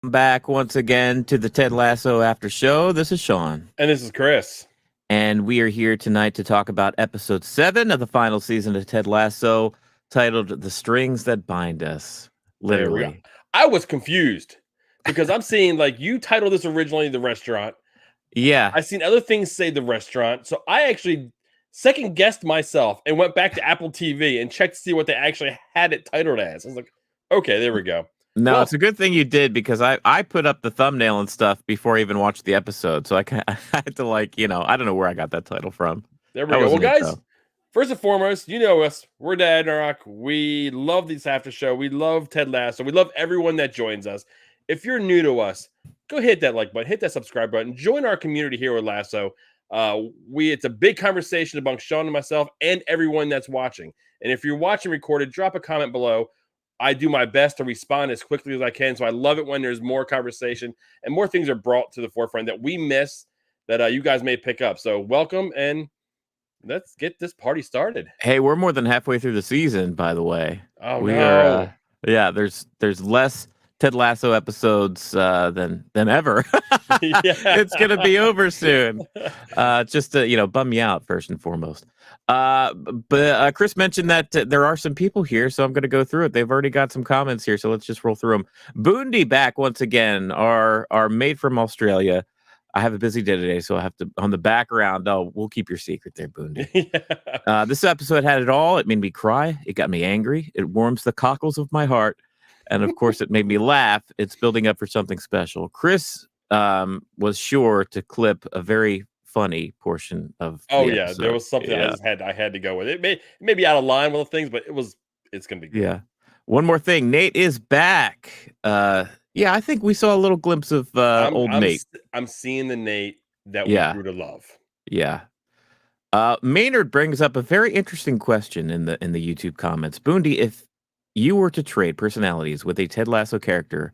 Welcome back once again to the Ted Lasso After Show. This is Sean. And this is Chris. And we are here tonight to talk about episode 7 of the final season of Ted Lasso, titled The Strings That Bind Us. Literally. I was confused because I'm seeing, like, you titled this originally The Restaurant. Yeah. I've seen other things say The Restaurant. So I actually second guessed myself and went back to Apple TV and checked to see what they actually had it titled as. I was like, okay, there we go. No, well, it's a good thing you did, because I put up the thumbnail and stuff before I even watched the episode. So I had to, like, I don't know where I got that title from. There we go. Well, guys, first and foremost, you know us. We're Dad and Rock. We love this after show. We love Ted Lasso. We love everyone that joins us. If you're new to us, go hit that like button, hit that subscribe button, join our community here with Lasso. It's a big conversation among Sean and myself and everyone that's watching. And if you're watching recorded, drop a comment below. I do my best to respond as quickly as I can. So I love it when there's more conversation and more things are brought to the forefront that we miss that you guys may pick up. So welcome, and let's get this party started. Hey, we're more than halfway through the season, by the way. Oh, we are. Yeah, there's less Ted Lasso episodes than ever. It's gonna be over soon. Just to bum you out first and foremost. But Chris mentioned that there are some people here, so I'm going to go through it. They've already got some comments here, so let's just roll through them. Boondy back once again. Our mate from Australia. I have a busy day today, so I have to on the background. Oh, we'll keep your secret there, Boondy. This episode had it all. It made me cry. It got me angry. It warms the cockles of my heart. And of course, it made me laugh. It's building up for something special. Chris was sure to clip a very funny portion of the episode. There was something I had to go with. It may be out of line with the things, but it's gonna be good. Yeah. One more thing, Nate is back. I think we saw a little glimpse of Nate. I'm seeing the Nate that we grew to love. Yeah. Maynard brings up a very interesting question in the YouTube comments. Boondy, if you were to trade personalities with a Ted Lasso character,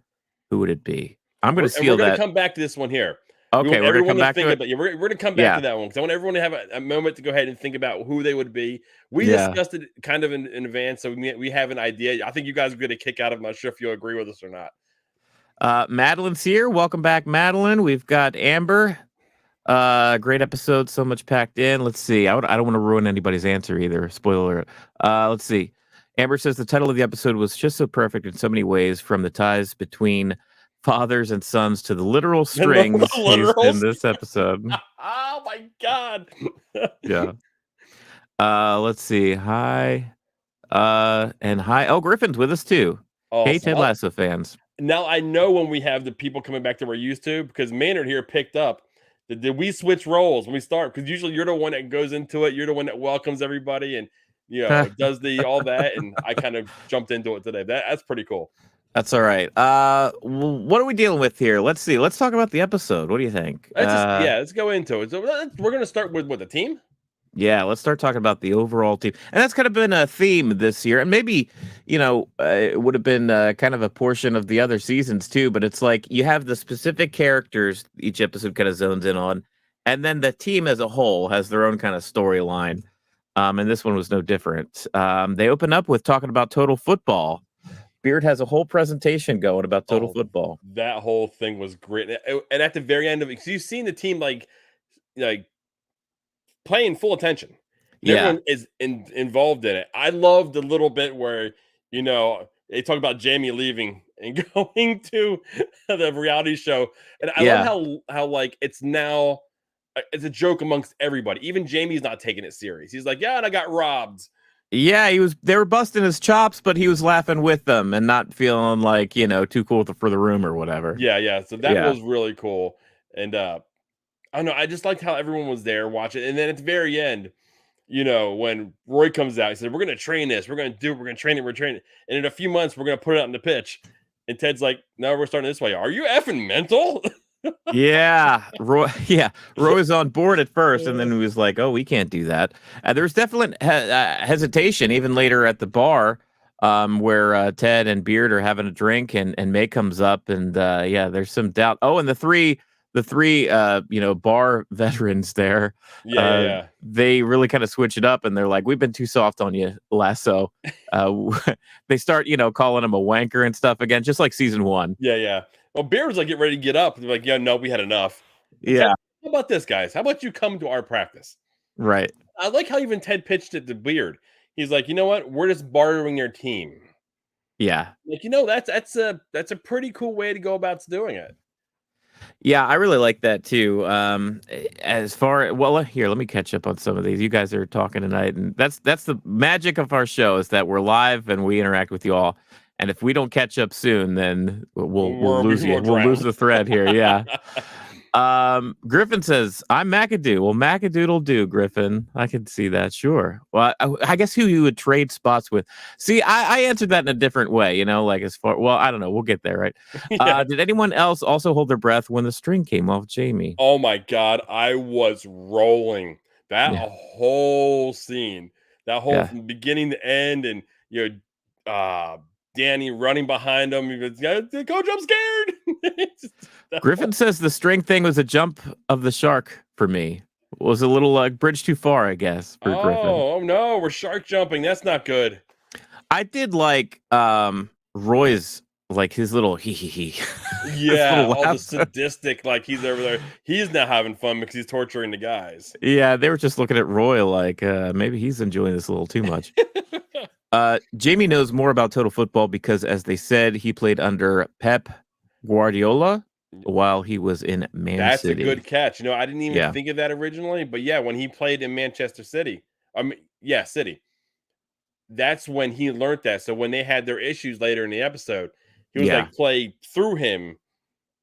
who would it be? I'm going to steal that. We're going to come back to this one here. Okay, we're going to come back to it. We're going to come back to that one because I want everyone to have a moment to go ahead and think about who they would be. We discussed it kind of in advance, so we have an idea. I think you guys are going to kick out of it. I'm not sure if you'll agree with us or not. Madeline's here. Welcome back, Madeline. We've got Amber. Great episode. So much packed in. Let's see. I don't want to ruin anybody's answer either. Spoiler. Let's see. Amber says the title of the episode was just so perfect in so many ways, from the ties between fathers and sons to the literal strings used in this episode. Oh my God. Yeah. Let's see. Hi. And hi. Oh, Griffin's with us too. Awesome. Hey, Ted Lasso fans. Now I know when we have the people coming back that we're used to, because Maynard here picked up. Did we switch roles when we start? Because usually you're the one that goes into it. You're the one that welcomes everybody and does all that. And I kind of jumped into it today. That's pretty cool. That's all right. What are we dealing with here? Let's see. Let's talk about the episode. What do you think? Let's go into it. So we're going to start with the team. Yeah, let's start talking about the overall team. And that's kind of been a theme this year. And maybe, it would have been kind of a portion of the other seasons too. But it's like you have the specific characters each episode kind of zones in on. And then the team as a whole has their own kind of storyline. And this one was no different. They open up with talking about total football. Beard has a whole presentation going about total football. That whole thing was great. And at the very end of it, you've seen the team like paying full attention. Everyone is involved in it. I love the little bit where, they talk about Jamie leaving and going to the reality show. And I love how like it's now, it's a joke amongst everybody. Even Jamie's not taking it serious. He's like, and I got robbed. Yeah, they were busting his chops, but he was laughing with them and not feeling like, too cool for the room or whatever. Yeah. So that was really cool. And I don't know, I just liked how everyone was there watching. And then at the very end, when Roy comes out, he said, we're going to train this. We're going to do it. We're going to train it. And in a few months, we're going to put it out on the pitch. And Ted's like, no, we're starting this way. Are you effing mental? Roy's on board at first, and then he was like, oh, we can't do that. There's definite hesitation even later at the bar, where Ted and Beard are having a drink, and May comes up, and there's some doubt. Oh, and the three bar veterans there, they really kind of switch it up, and they're like, we've been too soft on you, Lasso. They start calling him a wanker and stuff again, just like season 1. Well, Bear was like getting ready to get up. They're like, yeah, no, we had enough. And Ted, Yeah, how about this, guys? How about you come to our practice? right. I like how even Ted pitched it to Beard. He's like, you know what? We're just bartering your team. Yeah. Like, that's a pretty cool way to go about doing it. Yeah, I really like that too. As far well, here, let me catch up on some of these. You guys are talking tonight, and that's the magic of our show is that we're live and we interact with you all. And if we don't catch up soon, then we'll lose you. We'll lose the thread here. Yeah. Griffin says, I'm McAdoo. Well, McAdoodle do, Griffin. I can see that. Sure. Well, I guess who you would trade spots with. See, I answered that in a different way, like as far, well, I don't know. We'll get there, right? Yeah. Did anyone else also hold their breath when the string came off Jamie? Oh my God. I was rolling that whole scene, that whole from beginning to end. And, Danny running behind him. He goes, Coach, I'm scared. Griffin says the string thing was a jump of the shark for me. It was a little like bridge too far, I guess, for Griffin. Oh no, we're shark jumping. That's not good. I did like Roy's like his little he. Yeah, all the sadistic, like he's over there. He's now having fun because he's torturing the guys. Yeah, they were just looking at Roy like maybe he's enjoying this a little too much. Jamie knows more about Total Football because, as they said, he played under Pep Guardiola while he was in Man City. That's a good catch. I didn't even think of that originally, but yeah, when he played in Manchester City, City. That's when he learned that. So when they had their issues later in the episode, he was like play through him,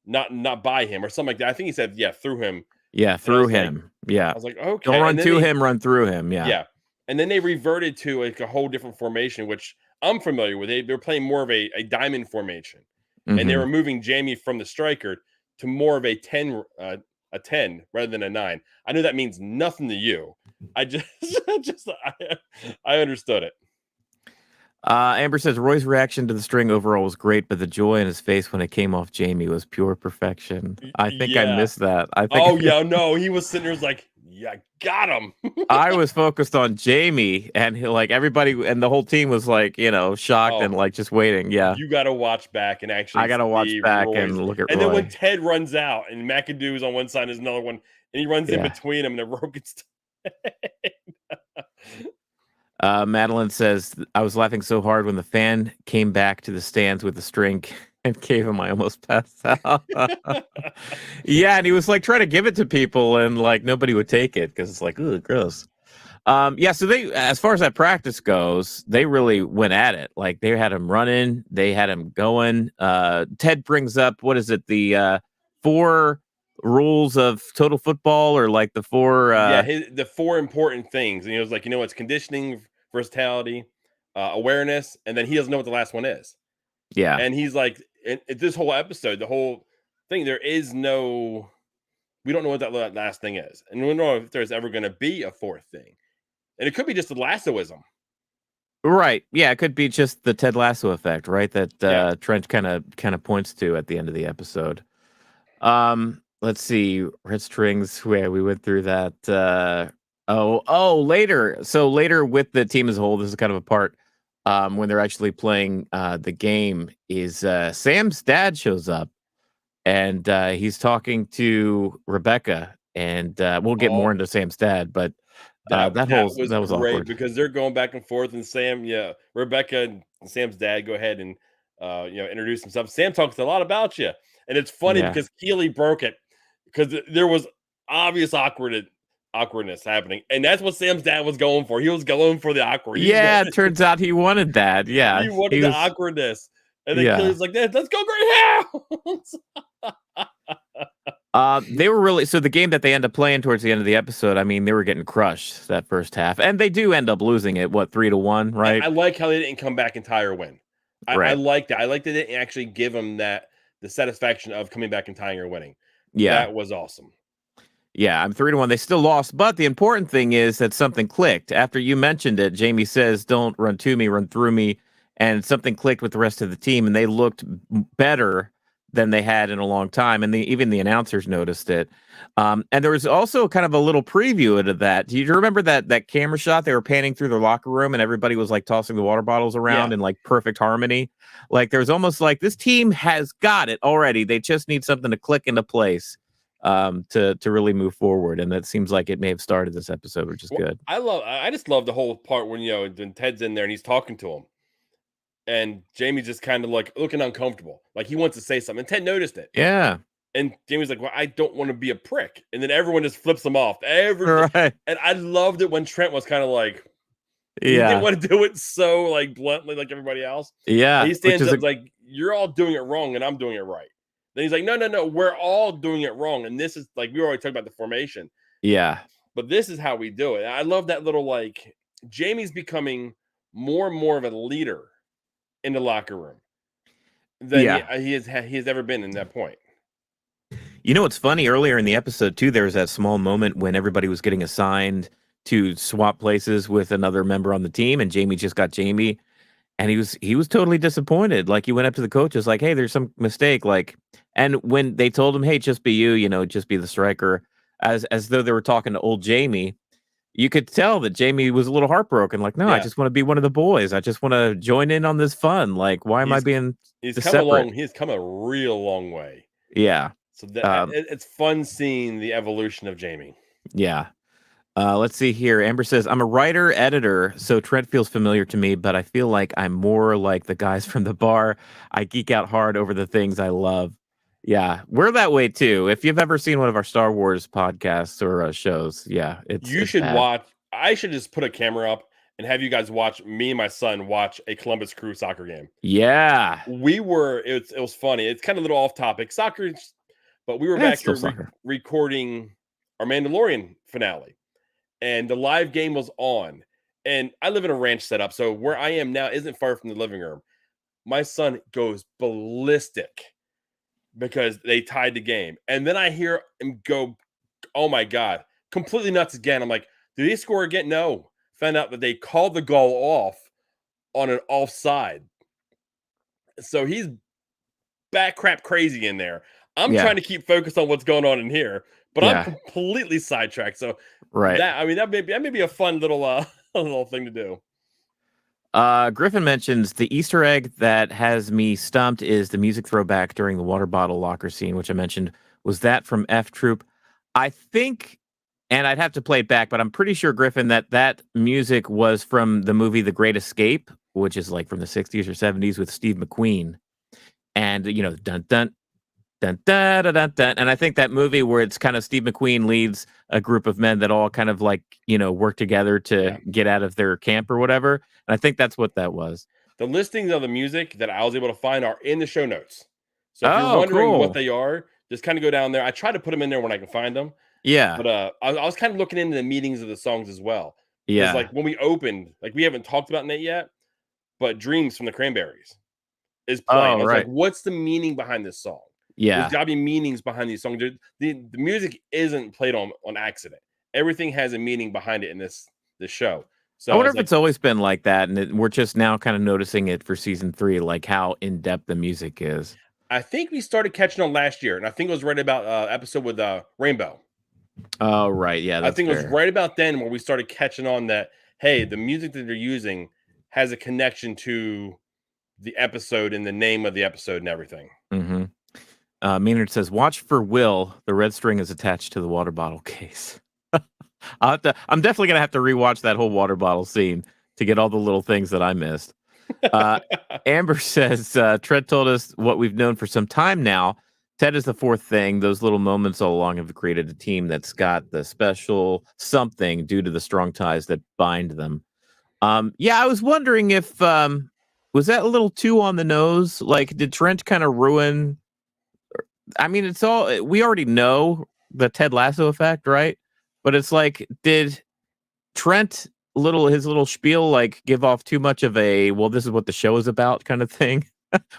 not by him or something like that. I think he said through him. Yeah, through him. I was like, okay. Don't run to him, run through him. Yeah. Yeah. And then they reverted to like a whole different formation, which I'm familiar with. They're playing more of a diamond formation. Mm-hmm. And they were moving Jamie from the striker to more of a 10 rather than a 9. I know that means nothing to you. I I understood it. Amber says Roy's reaction to the string overall was great, but the joy in his face when it came off Jamie was pure perfection. I think I missed that. No, he was sitting there was like, yeah, got him. I was focused on Jamie, and everybody and the whole team was like, shocked and like just waiting. Yeah, you got to watch back and actually. I got to watch back and look at. And Roy. Then when Ted runs out and McAdoo is on one side, there's another one, and he runs in between them, and the rope gets. Madeline says, I was laughing so hard when the fan came back to the stands with the string and gave him, I almost passed out. Yeah, and he was like trying to give it to people and like nobody would take it because it's like, ugh, gross. So they, as far as that practice goes, they really went at it. Like they had him running, they had him going. Ted brings up, what is it, the 4 rules of Total Football, or like the 4 the 4 important things. And he was like, it's conditioning, versatility, awareness, and then he doesn't know what the last one is. Yeah. And he's like, this whole episode, the whole thing, we don't know what that last thing is. And we don't know if there's ever going to be a 4th thing. And it could be just the lassoism. Right. Yeah, it could be just the Ted Lasso effect, right? That Trent kind of points to at the end of the episode. Let's see, red strings, where we went through that. Later. So later with the team as a whole, this is kind of a part when they're actually playing the game, is Sam's dad shows up and he's talking to Rebecca, and we'll get more into Sam's dad, but that was great awkward because they're going back and forth, and Rebecca and Sam's dad go ahead and introduce himself. Sam talks a lot about you, and it's funny because Keelie broke it because there was obvious awkwardness happening, and that's what Sam's dad was going for. He was going for the awkward. Yeah, it turns out he wanted that. Yeah, he wanted the awkwardness, and then Keelie's like, "Let's go, Greyhounds." They were really, so the game that they end up playing towards the end of the episode, I mean, they were getting crushed that first half, and they do end up losing it, 3-1, right? I like how they didn't come back and tie or win. I like that. I like that they didn't actually give them the satisfaction of coming back and tying or winning. Yeah, that was awesome. Yeah, I'm 3-1. They still lost, but the important thing is that something clicked. After you mentioned it, Jamie says, "Don't run to me, run through me," and something clicked with the rest of the team, and they looked better than they had in a long time, and even the announcers noticed it. And there was also kind of a little preview into that. Do you remember that camera shot? They were panning through their locker room, and everybody was like tossing the water bottles around in like perfect harmony. Like there was almost like this team has got it already. They just need something to click into place to really move forward. And that seems like it may have started this episode, which is good. I just love the whole part when when Ted's in there and he's talking to him. And Jamie's just kind of like looking uncomfortable. Like he wants to say something. And Ted noticed it. Yeah. And Jamie's like, well, I don't want to be a prick. And then everyone just flips him off. Right. And I loved it when Trent was kind of like, he didn't want to do it so like bluntly like everybody else. Yeah. And he stands up like, you're all doing it wrong and I'm doing it right. Then he's like, no, we're all doing it wrong. And this is like, we already talked about the formation. Yeah. But this is how we do it. And I love that little like, Jamie's becoming more and more of a leader in the locker room than he has ever been in that point. You know what's funny? Earlier in the episode too, there was that small moment when everybody was getting assigned to swap places with another member on the team, and Jamie just got Jamie, and he was totally disappointed. Like he went up to the coaches, like, "Hey, there's some mistake." Like, and when they told him, "Hey, just be you, just be the striker," as though they were talking to old Jamie. You could tell that Jamie was a little heartbroken. Like, no, I just want to be one of the boys. I just want to join in on this fun. Like, why am I being separate? He's come a real long way. Yeah. So that it's fun seeing the evolution of Jamie. Yeah. Let's see here. Amber says, I'm a writer, editor, so Trent feels familiar to me, but I feel like I'm more like the guys from the bar. I geek out hard over the things I love. Yeah, we're that way too. If you've ever seen one of our Star Wars podcasts or shows, you should watch. I should just put a camera up and have you guys watch me and my son watch a Columbus Crew soccer game. Yeah, it was funny. It's kind of a little off topic, soccer, but we were back here recording our Mandalorian finale, and the live game was on. And I live in a ranch setup, so where I am now isn't far from the living room. My son goes ballistic because they tied the game. And then I hear him go, oh my God, completely nuts again. I'm like, did he score again? No. Found out that they called the goal off on an offside. So he's back crap crazy in there. I'm trying to keep focused on what's going on in here, but I'm completely sidetracked. So that may be a fun little little thing to do. Griffin mentions the Easter egg that has me stumped is the music throwback during the water bottle locker scene, which I mentioned. Was that from F Troop? I think, and I'd have to play it back, but I'm pretty sure, Griffin, that music was from the movie The Great Escape, which is like from the 60s or 70s with Steve McQueen. And, dun, dun, dun, dun, dun, dun, dun. And I think that movie where it's kind of Steve McQueen leads a group of men that all kind of like, work together to get out of their camp or whatever. And I think that's what that was. The listings of the music that I was able to find are in the show notes. So if you're wondering what they are, just kind of go down there. I try to put them in there when I can find them. Yeah. But I was kind of looking into the meanings of the songs as well. Yeah. Like when we opened, like we haven't talked about it yet, but Dreams from the Cranberries is playing. I was like, what's the meaning behind this song? Yeah. There's got to be meanings behind these songs. The music isn't played on accident. Everything has a meaning behind it in this show. So I wonder if it's always been like that, and we're just now kind of noticing it for season 3, like how in depth the music is. I think we started catching on last year, and I think it was right about episode with Rainbow. Oh, right, yeah. I think it was right about then where we started catching on that. Hey, the music that they're using has a connection to the episode and the name of the episode and everything. Mm-hmm. Maynard says, "Watch for Will. The red string is attached to the water bottle case." I'm definitely gonna have to rewatch that whole water bottle scene to get all the little things that I missed. Amber says, Trent told us what we've known for some time now. Ted is the fourth thing. Those little moments all along have created a team that's got the special something due to the strong ties that bind them. I was wondering if was that a little too on the nose? Like, did Trent kind of ruin? I mean, it's all we already know the Ted Lasso effect, right? But it's like, did Trent his little spiel like give off too much of a this is what the show is about kind of thing?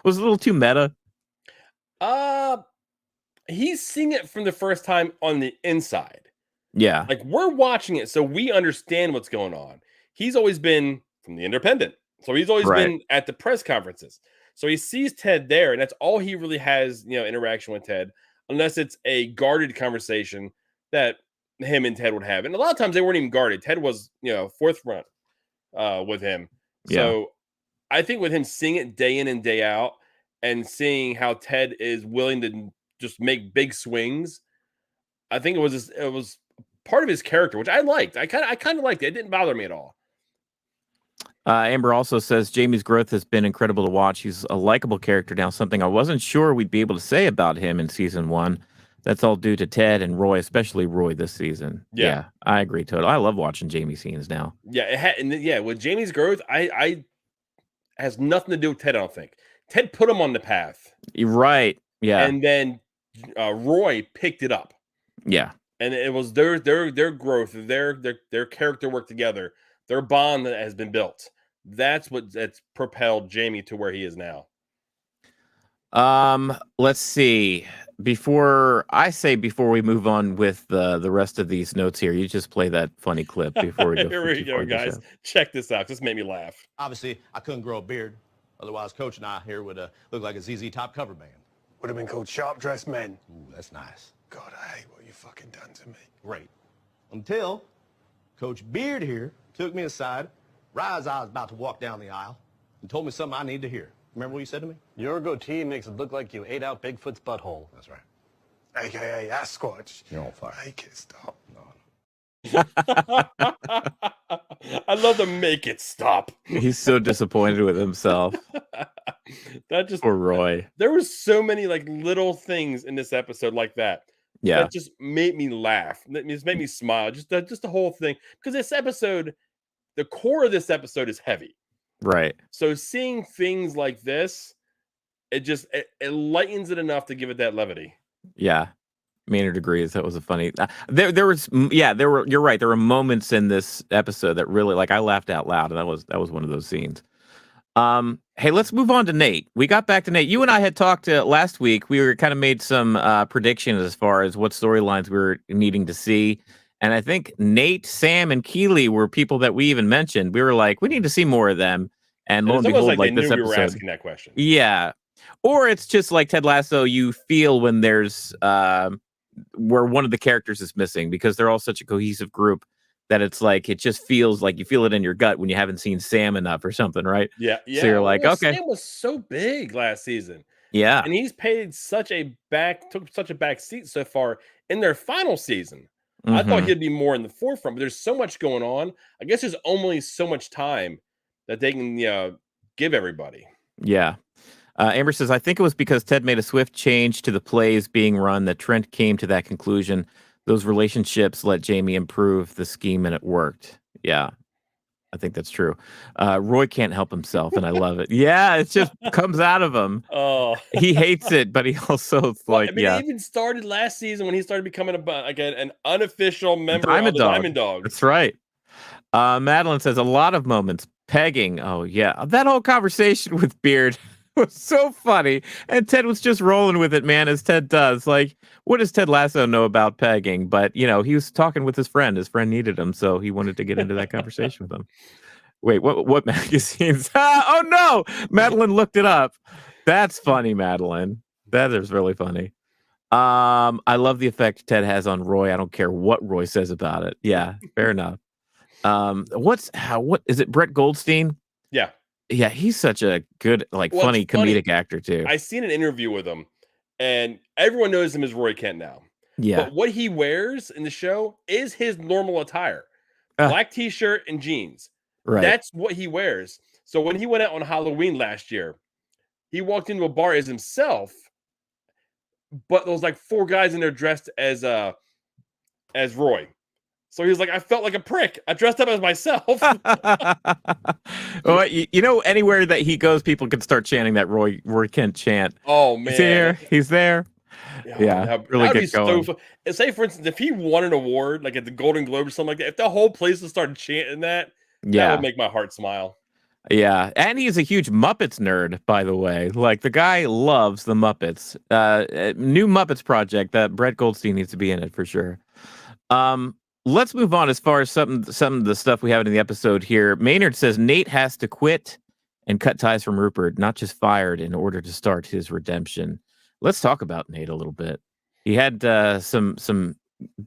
Was a little too meta. He's seeing it from the first time on the inside. Yeah. Like we're watching it, so we understand what's going on. He's always been from the Independent. So he's always been at the press conferences. So he sees Ted there, and that's all he really has, interaction with Ted, unless it's a guarded conversation that him and Ted would have. And a lot of times they weren't even guarded. Ted was, forthfront with him. Yeah. So I think with him seeing it day in and day out and seeing how Ted is willing to just make big swings, I think it was part of his character, which I liked. I kind of liked it. It didn't bother me at all. Amber also says Jamie's growth has been incredible to watch. He's a likable character now, something I wasn't sure we'd be able to say about him in season 1. That's all due to Ted and Roy, especially Roy this season. Yeah, I agree totally. I love watching Jamie scenes now. Yeah, with Jamie's growth, I has nothing to do with Ted, I don't think. Ted put him on the path. You're right. Yeah. And then Roy picked it up. Yeah. And it was their growth, their character work together, their bond that has been built. That's propelled Jamie to where he is now. Let's see. Before we move on with the rest of these notes here, you just play that funny clip before we go. Here we go, guys. Check this out. This made me laugh. Obviously, I couldn't grow a beard. Otherwise, Coach and I here would look like a ZZ Top cover band. Would have been called Sharp Dressed Men. Ooh, that's nice. God, I hate what you fucking done to me. Great. Until Coach Beard here took me aside right as I was about to walk down the aisle and told me something I need to hear. Remember what you said to me? Your goatee makes it look like you ate out Bigfoot's butthole. That's right. AKA Sasquatch. You're on fire. Make it stop. I love to make it stop. He's so disappointed with himself. That just Poor Roy. There was so many like little things in this episode like that. Yeah. That just made me laugh. It just made me smile. Just the whole thing. Because this episode, the core of this episode is heavy. Right. So seeing things like this, it lightens it enough to give it that levity. Yeah. Maynard agrees. That was a funny. You're right. There were moments in this episode that really, like, I laughed out loud, and that was one of those scenes. Hey, let's move on to Nate. We got back to Nate. You and I had talked last week. We were kind of made some predictions as far as what storylines we were needing to see. And I think Nate, Sam, and Keelie were people that we even mentioned. We were like, we need to see more of them. And lo and behold, like this episode, we were asking that question. Yeah. Or it's just like Ted Lasso, you feel when there's where one of the characters is missing, because they're all such a cohesive group that it's like, it just feels like you feel it in your gut when you haven't seen Sam enough or something, right? Yeah. So you're like, okay. Sam was so big last season. Yeah. And he's took such a back seat so far in their final season. Mm-hmm. I thought he'd be more in the forefront, but there's so much going on. I guess there's only so much time that they can give everybody. Yeah. Amber says, I think it was because Ted made a swift change to the plays being run that Trent came to that conclusion. Those relationships let Jamie improve the scheme, and it worked. Yeah, I think that's true. Roy can't help himself, and I love it. Yeah, it just comes out of him. Oh, he hates it, but he also it even started last season when he started becoming an unofficial member of the Diamond Dogs. That's right. Madeline says, a lot of moments. Pegging. Oh, yeah. That whole conversation with Beard was so funny. And Ted was just rolling with it, man, as Ted does. Like, what does Ted Lasso know about pegging? But, he was talking with his friend. His friend needed him, so he wanted to get into that conversation with him. Wait, what magazines? Oh, no! Madeline looked it up. That's funny, Madeline. That is really funny. I love the effect Ted has on Roy. I don't care what Roy says about it. Yeah, fair enough. What is it? Brett Goldstein? Yeah. Yeah, he's such a good, funny comedic actor too. I seen an interview with him, and everyone knows him as Roy Kent now. Yeah. But what he wears in the show is his normal attire. Black t-shirt and jeans. Right. That's what he wears. So when he went out on Halloween last year, he walked into a bar as himself, but there was like 4 guys in there dressed as Roy. So he was like, I felt like a prick. I dressed up as myself. Well, anywhere that he goes, people can start chanting that Roy Kent chant. Oh, man. He's here. He's there. Yeah, really get going. Say, for instance, if he won an award, like at the Golden Globe or something like that, if the whole place would start chanting that would make my heart smile. Yeah, and he's a huge Muppets nerd, by the way. Like, the guy loves the Muppets. New Muppets project, that Brett Goldstein needs to be in it for sure. Let's move on as far as some of the stuff we have in the episode here. Maynard says Nate has to quit and cut ties from Rupert, not just fired, in order to start his redemption. Let's talk about Nate a little bit. He had some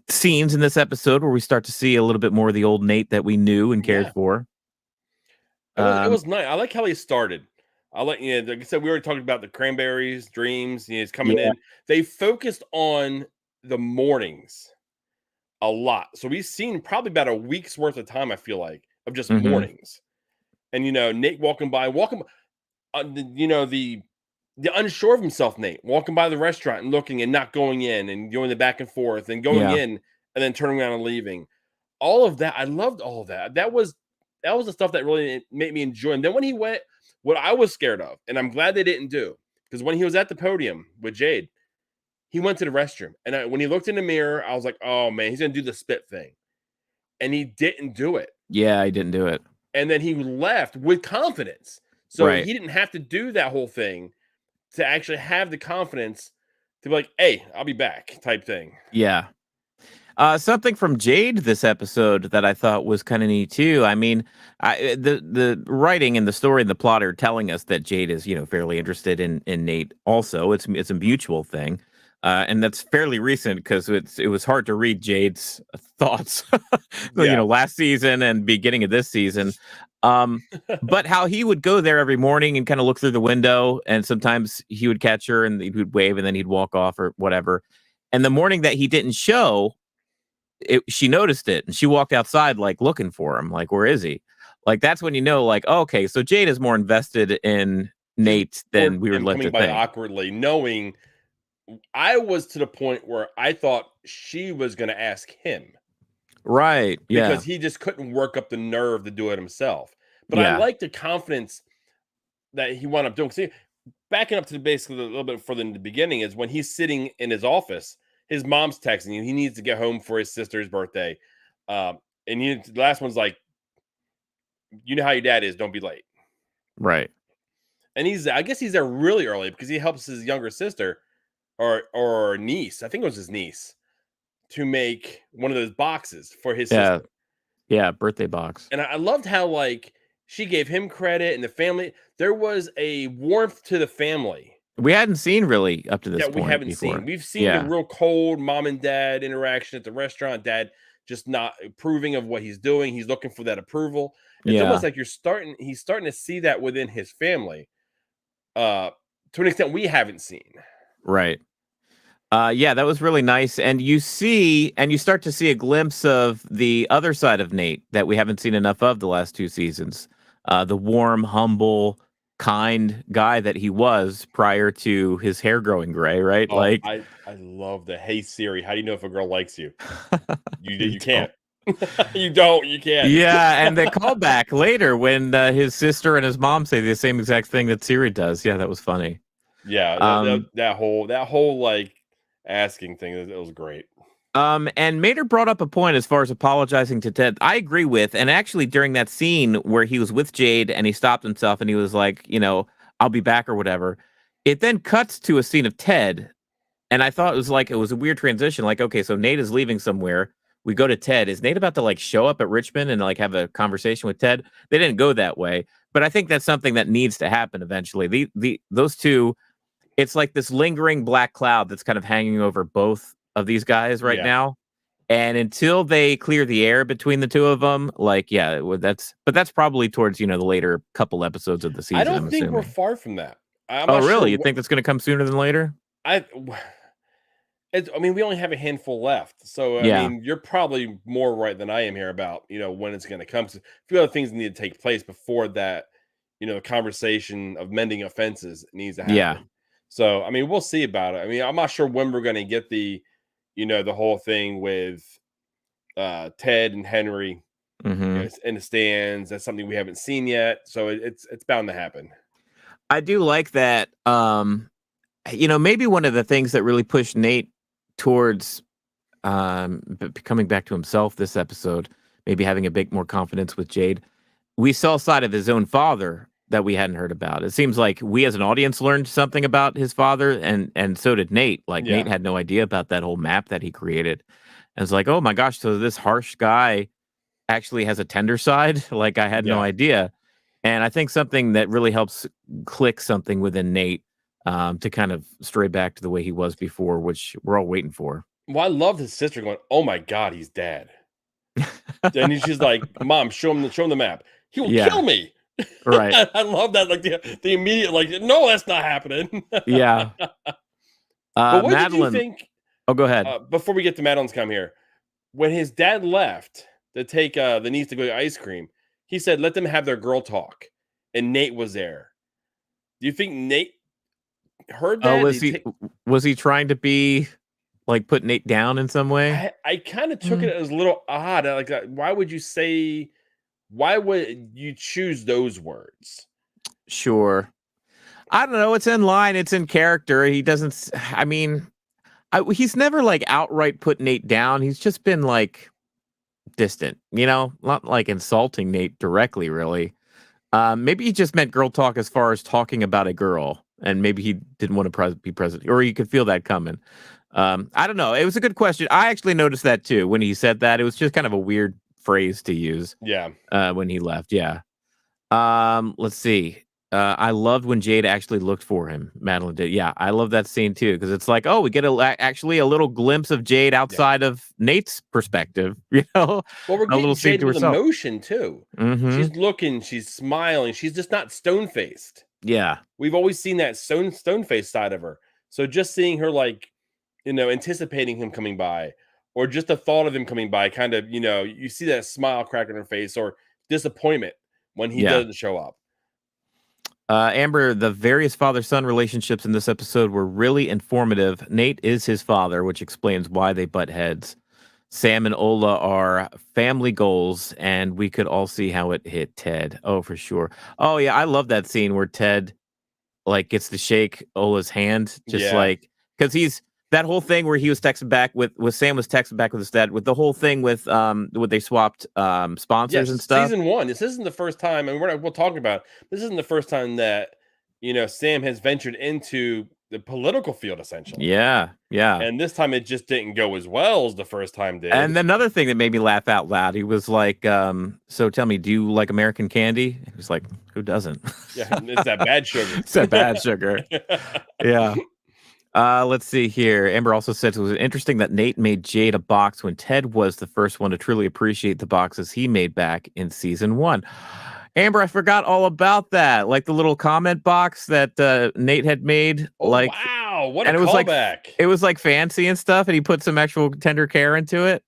scenes in this episode where we start to see a little bit more of the old Nate that we knew and cared for. It was nice. I like how he started. Like I said, we already talked about the cranberries, dreams. He's coming in. They focused on the mornings a lot. So we've seen probably about a week's worth of time, I feel like, of just mornings. And, Nate walking by, the unsure of himself Nate, walking by the restaurant and looking and not going in and going the back and forth and going in and then turning around and leaving. All of that. I loved all of that. That was the stuff that really made me enjoy him. Then when he went, what I was scared of, and I'm glad they didn't do, because when he was at the podium with Jade, he went to the restroom. And when he looked in the mirror, I was like, oh, man, he's going to do the spit thing. And he didn't do it. Yeah, he didn't do it. And then he left with confidence. So he didn't have to do that whole thing to actually have the confidence to be like, hey, I'll be back type thing. Yeah. Something from Jade this episode that I thought was kind of neat too. I mean, the writing and the story and the plot are telling us that Jade is, fairly interested in Nate. Also, it's a mutual thing, and that's fairly recent because it was hard to read Jade's thoughts, last season and beginning of this season. But how he would go there every morning and kind of look through the window, and sometimes he would catch her and he would wave and then he'd walk off or whatever. And the morning that he didn't show, she noticed it and she walked outside like looking for him, like, where is he? Like, that's when okay, so Jade is more invested in Nate than we were led to think. Awkwardly, knowing I was to the point where I thought she was going to ask him. Right. Yeah. Because he just couldn't work up the nerve to do it himself. But I like the confidence that he wound up doing. See, backing up to basically a little bit further in the beginning is when he's sitting in his office. His mom's texting him. He needs to get home for his sister's birthday. And the last one's like, you know how your dad is. Don't be late. Right. And I guess he's there really early because he helps his younger sister or niece. I think it was his niece to make one of those boxes for his sister. Yeah. Birthday box. And I loved how she gave him credit and the family. There was a warmth to the family. We hadn't seen really up to this point. We haven't before. seen. We've seen the real cold mom and dad interaction at the restaurant. Dad just not approving of what he's doing. He's looking for that approval. It's almost like he's starting to see that within his family to an extent we haven't seen. Right. That was really nice. And you start to see a glimpse of the other side of Nate that we haven't seen enough of the last 2 seasons. The warm, humble, kind guy that he was prior to his hair growing gray, right? I love the "Hey Siri, how do you know if a girl likes you?" You can't. You can't. Yeah, and the callback later when his sister and his mom say the same exact thing that Siri does. Yeah, that was funny. Yeah, that whole asking thing, it was great. And Mater brought up a point as far as apologizing to Ted. I agree with, and actually during that scene where he was with Jade and he stopped himself and he was like, I'll be back or whatever. It then cuts to a scene of Ted. And I thought it was a weird transition. Like, okay, so Nate is leaving somewhere. We go to Ted. Is Nate about to show up at Richmond and have a conversation with Ted? They didn't go that way, but I think that's something that needs to happen eventually. Those two, it's like this lingering black cloud that's kind of hanging over both of these guys right now, and until they clear the air between the two of them, that's probably towards the later couple episodes of the season. I don't think we're far from that. Really? Sure you think that's going to come sooner than later? We only have a handful left, so I mean, you're probably more right than I am here about when it's going to come. So a few other things need to take place before that. The conversation of mending offenses needs to happen. Yeah. So I mean, we'll see about it. I mean, I'm not sure when we're going to get the whole thing with Ted and Henry in the stands. That's something we haven't seen yet. So it's bound to happen. I do like that. Maybe one of the things that really pushed Nate towards coming back to himself this episode, maybe having a bit more confidence with Jade, we saw a side of his own father that we hadn't heard about. It seems like we as an audience learned something about his father, and so did Nate. Nate had no idea about that whole map that he created. And it's like, oh my gosh, so this harsh guy actually has a tender side? I had no idea. And I think something that really helps click something within Nate to kind of stray back to the way he was before, which we're all waiting for. Well, I love his sister going, "Oh my God, he's dead." And she's like, "Mom, show him the map. He will kill me." Right. I love that. Like the immediate, like, no, that's not happening. Yeah. But what Madeline, did you think? Oh, go ahead. Before we get to Madeline's come here, when his dad left to take the niece to go get ice cream, he said, "Let them have their girl talk," and Nate was there. Do you think Nate heard that? Was he trying to be like put Nate down in some way? I kind of took it as a little odd. Like, why would you say? Why would you choose those words? Sure. I don't know. It's in line. It's in character. He doesn't. I mean, he's never like outright put Nate down. He's just been like distant, not like insulting Nate directly, really. Maybe he just meant girl talk as far as talking about a girl, and maybe he didn't want to be present, or you could feel that coming. I don't know. It was a good question. I actually noticed that too when he said that. It was just kind of a weird phrase to use. Yeah. When he left. Yeah. Let's see. I loved when Jade actually looked for him. Madeline did. Yeah, I love that scene too because it's like, oh, we get actually a little glimpse of Jade outside of Nate's perspective. Well, we're getting Jade with herself. emotion too. Mm-hmm. She's looking, she's smiling. She's just not stone faced. Yeah, we've always seen that stone faced side of her. So just seeing her like, anticipating him coming by, or just the thought of him coming by, kind of, you see that smile crack on her face or disappointment when he doesn't show up. Amber, the various father-son relationships in this episode were really informative. Nate is his father, which explains why they butt heads. Sam and Ola are family goals, and we could all see how it hit Ted. Oh, for sure. Oh, yeah, I love that scene where Ted, like, gets to shake Ola's hand, just like, because he's, that whole thing where he was texting back with Sam was texting back with his dad, with the whole thing with they swapped sponsors and stuff. Season 1. This isn't the first time, and we'll talk about it. This isn't the first time that Sam has ventured into the political field, essentially. Yeah. And this time it just didn't go as well as the first time did. And another thing that made me laugh out loud, he was like, "So tell me, do you like American candy?" He was like, "Who doesn't?" Yeah, it's that bad sugar. It's that bad sugar. Yeah. Let's see here. Amber also said it was interesting that Nate made Jade a box when Ted was the first one to truly appreciate the boxes he made back in season 1. Amber, I forgot all about that. Like the little comment box that Nate had made. Oh, like, wow. What a callback. It was like fancy and stuff, and he put some actual tender care into it.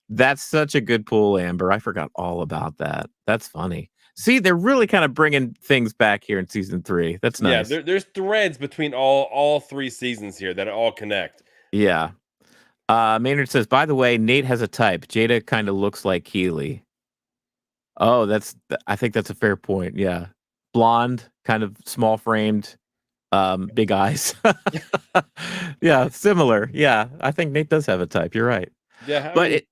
That's such a good pull, Amber. I forgot all about that. That's funny. See, they're really kind of bringing things back here in season 3. That's nice. Yeah, there's threads between all 3 seasons here that all connect. Yeah. Maynard says, by the way, Nate has a type. Jada kind of looks like Keelie. Oh, I think that's a fair point. Yeah. Blonde, kind of small framed, big eyes. Yeah, similar. Yeah, I think Nate does have a type. You're right. Yeah. But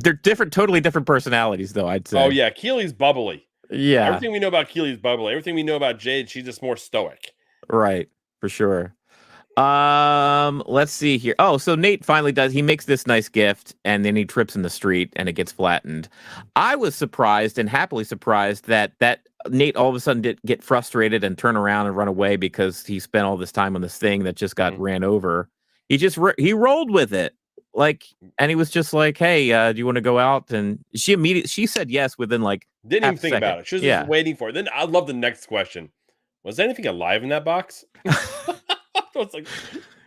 they're totally different personalities, though, I'd say. Oh, yeah. Keelie's bubbly. Yeah. Everything we know about Keelie's bubbly. Everything we know about Jade, she's just more stoic. Right. For sure. Let's see here. Oh, so Nate finally he makes this nice gift, and then he trips in the street and it gets flattened. I was surprised and happily surprised that Nate all of a sudden did get frustrated and turn around and run away because he spent all this time on this thing that just got ran over. He just he rolled with it. Like, and he was just like, "Hey, do you want to go out?" And she said yes within like didn't even think about it. She was just waiting for it. Then I love the next question. Was anything alive in that box? I was like,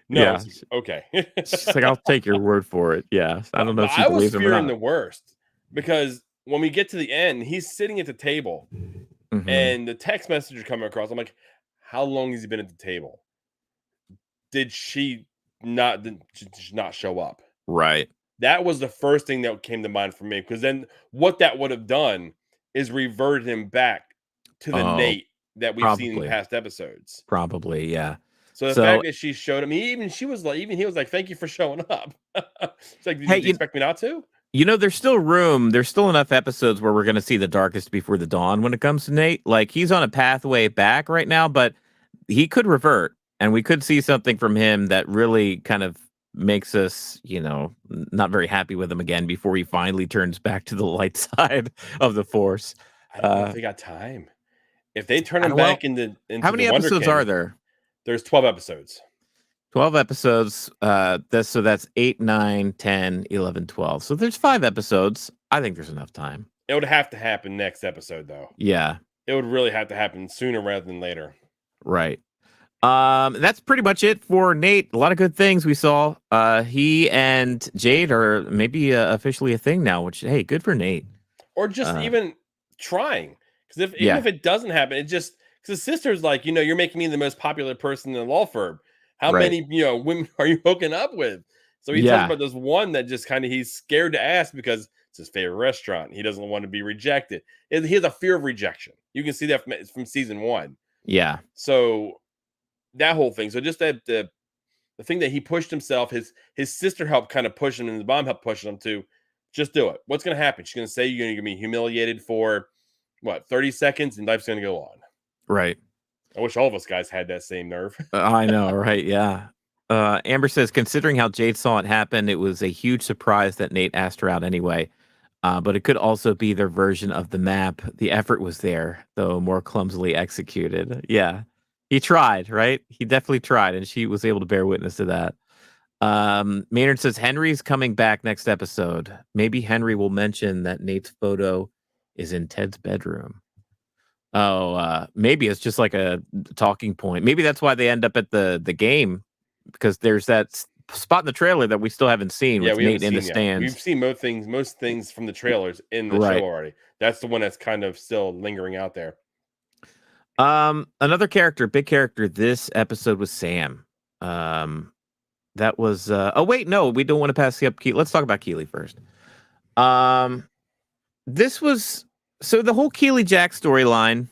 no. Yeah. Okay. She's like, I'll take your word for it. Yeah. I don't know if she believes him or not. I was fearing the worst because when we get to the end, he's sitting at the table and the text message is coming across. I'm like, how long has he been at the table? Did she not show up? Right. That was the first thing that came to mind for me, because then what that would have done is reverted him back to the Nate that we've seen in past episodes. Probably, yeah. So the fact that she showed him, he was like, "Thank you for showing up." It's like, did you expect me not to? There's still room. There's still enough episodes where we're going to see the darkest before the dawn when it comes to Nate. Like, he's on a pathway back right now, but he could revert, and we could see something from him that really kind of makes us, not very happy with him again before he finally turns back to the light side of the Force. I don't know if they got time. If they turn him back into how many the Wonder episodes King, are there? There's 12 episodes. 12 episodes. That's 8, 9, 10, 11, 12. So there's 5 episodes. I think there's enough time. It would have to happen next episode, though. Yeah. It would really have to happen sooner rather than later. Right. That's pretty much it for Nate. A lot of good things we saw. He and Jade are maybe officially a thing now, which, hey, good for Nate. Or just even trying. Because even if it doesn't happen, it just, because his sister's like, you're making me the most popular person in the law firm. How many, women are you hooking up with? So he talks about this one that just kind of, he's scared to ask because it's his favorite restaurant. He doesn't want to be rejected. He has a fear of rejection. You can see that from season 1. Yeah. So that whole thing. So just that the thing that he pushed himself, his sister helped kind of push him, and his mom helped push him to just do it. What's going to happen? She's going to say you're going to be humiliated for 30 seconds, and life's going to go on. Right. I wish all of us guys had that same nerve. I know, right? Yeah. Amber says, considering how Jade saw it happen, it was a huge surprise that Nate asked her out anyway. But it could also be their version of the map. The effort was there, though more clumsily executed. Yeah. He tried, right? He definitely tried, and she was able to bear witness to that. Maynard says, Henry's coming back next episode. Maybe Henry will mention that Nate's photo is in Ted's bedroom. Oh, maybe it's just like a talking point. Maybe that's why they end up at the game, because there's that spot in the trailer that we still haven't seen with Nate in the stands. We've seen most things from the trailers in the show already. That's the one that's kind of still lingering out there. Another character, big character this episode was Sam. That was oh wait, no, we don't want to pass up Keelie. Let's talk about Keelie first. This was so the whole Keelie Jack storyline.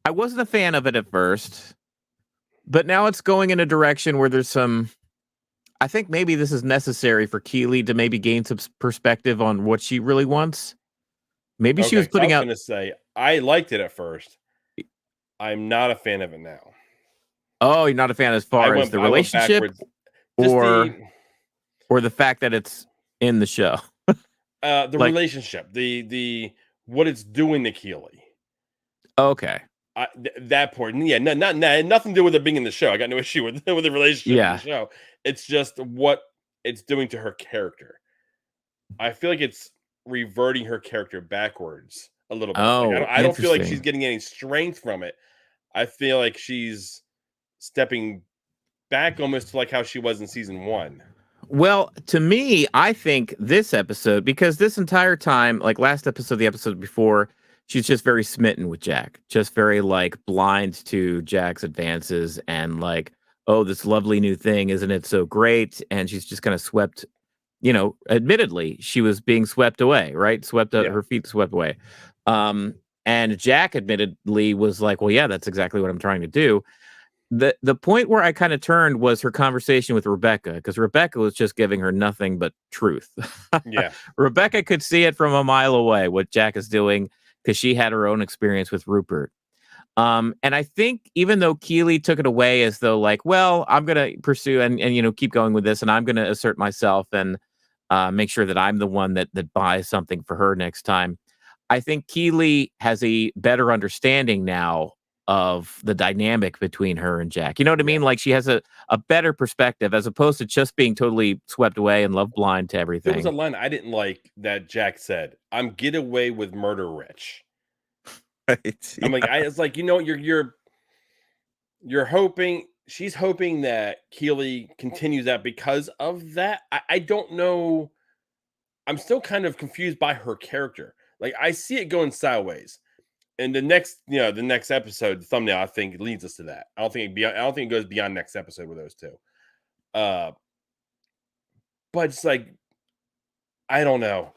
I wasn't a fan of it at first, but now it's going in a direction where there's some. I think maybe this is necessary for Keelie to maybe gain some perspective on what she really wants. Maybe she was putting out. I'm going to say I liked it at first. I'm not a fan of it now. Oh, you're not a fan as far as the relationship, or the fact that it's in the show. The relationship, the what it's doing to Keelie. Okay. That part, nothing to do with it being in the show. I got no issue with the relationship in the show. It's just what it's doing to her character. I feel like it's reverting her character backwards a little bit. Oh, I don't feel like she's getting any strength from it. I feel like she's stepping back almost to like how she was in season 1. Well, to me, I think this episode, because this entire time, like last episode, the episode before, she's just very smitten with Jack, just very like blind to Jack's advances and like, oh, this lovely new thing, isn't it so great? And she's just kind of swept, admittedly, she was being swept away, right? Her feet swept away. And Jack admittedly was like, well, yeah, that's exactly what I'm trying to do. The point where I kind of turned was her conversation with Rebecca, because Rebecca was just giving her nothing but truth. Yeah. Rebecca could see it from a mile away, what Jack is doing, because she had her own experience with Rupert. And I think even though Keelie took it away as though like, well, I'm going to pursue and keep going with this, and I'm going to assert myself and make sure that I'm the one that buys something for her next time. I think Keelie has a better understanding now of the dynamic between her and Jack. You know what I mean? Like she has a better perspective as opposed to just being totally swept away and love blind to everything. There was a line I didn't like that Jack said, "I'm get away with murder rich." Right. I'm like, it's like, you're hoping, she's hoping that Keelie continues that because of that. I don't know. I'm still kind of confused by her character. Like I see it going sideways. And the next episode, the thumbnail, I think leads us to that. I don't think it goes beyond next episode with those two. But it's like, I don't know.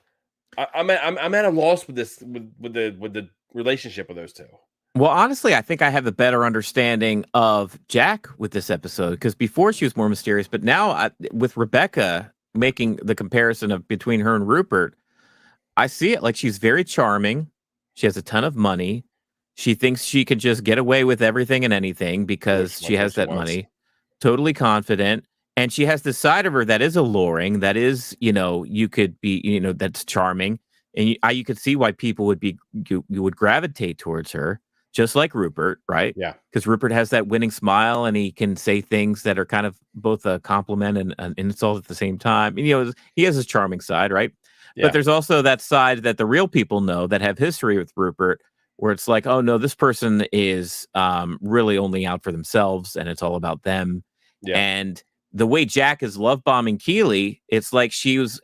I'm at a loss with this with the relationship with those two. Well, honestly, I think I have a better understanding of Jack with this episode, because before she was more mysterious, but now with Rebecca making the comparison between her and Rupert, I see it like she's very charming. She has a ton of money. She thinks she could just get away with everything and anything because she has that money. Totally confident. And she has this side of her that is alluring, that is, you could be, that's charming. And you could see why people would you would gravitate towards her. just like Rupert, right? Yeah. Because Rupert has that winning smile and he can say things that are kind of both a compliment and an insult at the same time. And, he has his charming side, right? Yeah. But there's also that side that the real people know that have history with Rupert, where it's like, oh no, this person is really only out for themselves and it's all about them. Yeah. And the way Jack is love bombing Keelie, it's like she's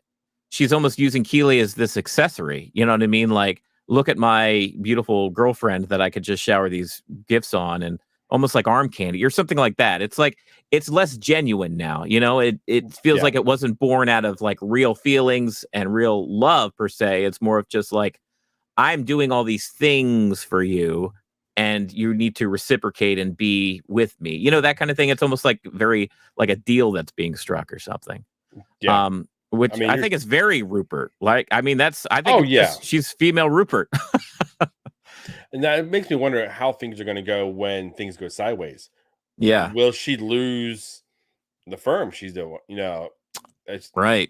almost using Keelie as this accessory. You know what I mean? Like, look at my beautiful girlfriend that I could just shower these gifts on, and almost like arm candy or something like that. It's like, it's less genuine now. It feels like it wasn't born out of like real feelings and real love per se. It's more of just like, I'm doing all these things for you and you need to reciprocate and be with me. That kind of thing. It's almost like very like a deal that's being struck or something. Yeah. Which I think is very Rupert. Like, I think she's female Rupert. And that makes me wonder how things are going to go when things go sideways. Yeah. Will she lose the firm she's doing? It's right.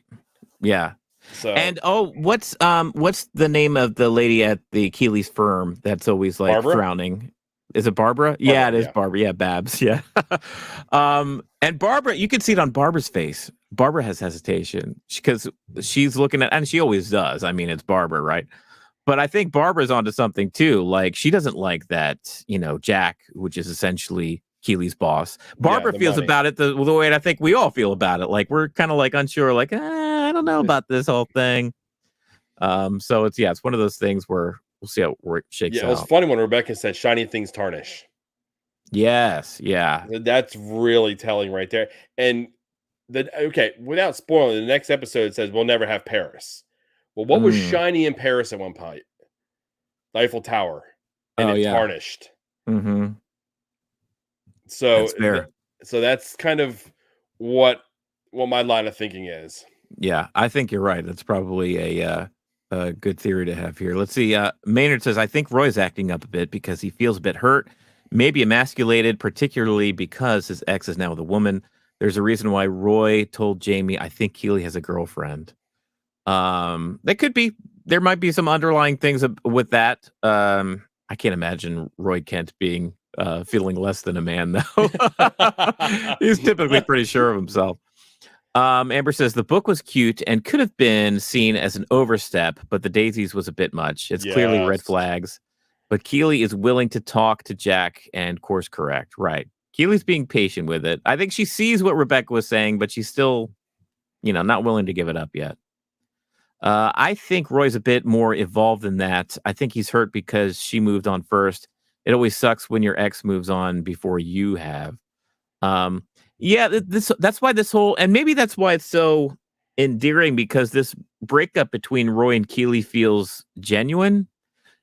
Yeah. So, and what's the name of the lady at the Keelie's firm that's always like Barbara? frowning? Is it Barbara? Yeah, it is Barbara. Yeah, Babs. Yeah. And Barbara, you can see it on Barbara's face. Barbara has hesitation because she's looking at, and she always does. I mean, it's Barbara, right? But I think Barbara's onto something too. Like, she doesn't like that, Jack, which is essentially Keelie's boss. Barbara feels money. about it the way I think we all feel about it. Like, we're kind of like unsure, like, I don't know about this whole thing. So it's one of those things where we'll see how it shakes out. It was funny when Rebecca said shiny things tarnish. Yes, yeah. That's really telling right there. And without spoiling, the next episode says we'll never have Paris. Well, what was shiny in Paris at one point? The Eiffel Tower. And it tarnished. Mm-hmm. So that's fair. So that's kind of what my line of thinking is. Yeah, I think you're right. That's probably a good theory to have here. Let's see. Maynard says, I think Roy's acting up a bit because he feels a bit hurt, maybe emasculated, particularly because his ex is now with a woman. There's a reason why Roy told Jamie, I think Keelie has a girlfriend. That could be. There might be some underlying things with that. I can't imagine Roy Kent being feeling less than a man, though. He's typically pretty sure of himself. Amber says the book was cute and could have been seen as an overstep, but the daisies was a bit much. It's clearly red flags. But Keelie is willing to talk to Jack and course correct. Right. Keelie's being patient with it. I think she sees what Rebecca was saying, but she's still, not willing to give it up yet. I think Roy's a bit more evolved than that. I think he's hurt because she moved on first. It always sucks when your ex moves on before you have. That's why this whole, and maybe that's why it's so endearing, because this breakup between Roy and Keelie feels genuine.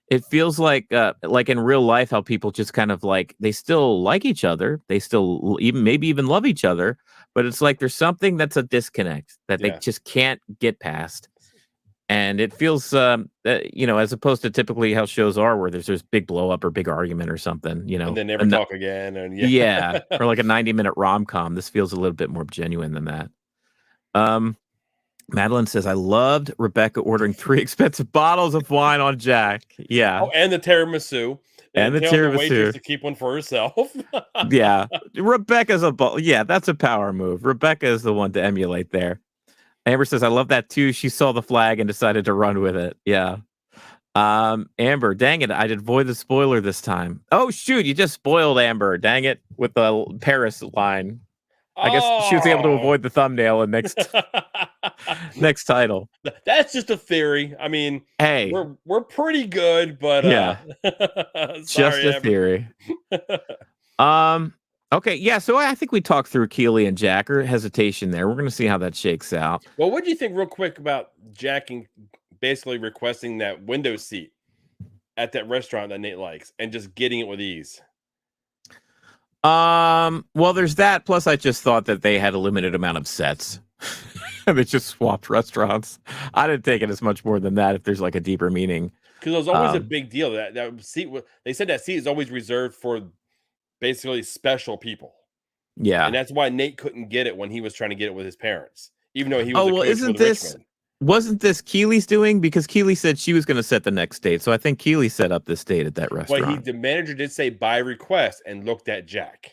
It feels like in real life, how people just kind of like, they still like each other. They still even love each other, but it's like, there's something that's a disconnect that they just can't get past. And it feels, as opposed to typically how shows are, where there's this big blow up or big argument or something, and they never talk again. And or like a 90-minute rom-com. This feels a little bit more genuine than that. Madeline says, I loved Rebecca ordering 3 expensive bottles of wine on Jack. Yeah. Oh, and the tiramisu. And the tiramisu. To keep one for herself. Yeah. Rebecca's that's a power move. Rebecca is the one to emulate there. Amber says, I love that too. She saw the flag and decided to run with it. Yeah. Amber, dang it. I'd avoid the spoiler this time. Oh, shoot. You just spoiled Amber. Dang it. With the Paris line. I guess she was able to avoid the thumbnail in next title. That's just a theory. I mean, hey, we're pretty good, but just a theory. Okay, yeah. So I think we talked through Keelie and Jack, or hesitation there. We're going to see how that shakes out. Well, what do you think, real quick, about Jack basically requesting that window seat at that restaurant that Nate likes and just getting it with ease? Well, there's that. Plus, I just thought that they had a limited amount of sets. They just swapped restaurants. I didn't take it as much more than that if there's like a deeper meaning. Because it was always a big deal. That seat, they said that seat is always reserved for basically special people. Yeah. And that's why Nate couldn't get it when he was trying to get it with his parents, even though he was isn't this? wasn't this Keelie's doing? Because Keelie said she was going to set the next date. So I think Keelie set up this date at that restaurant. Well, the manager did say by request and looked at Jack.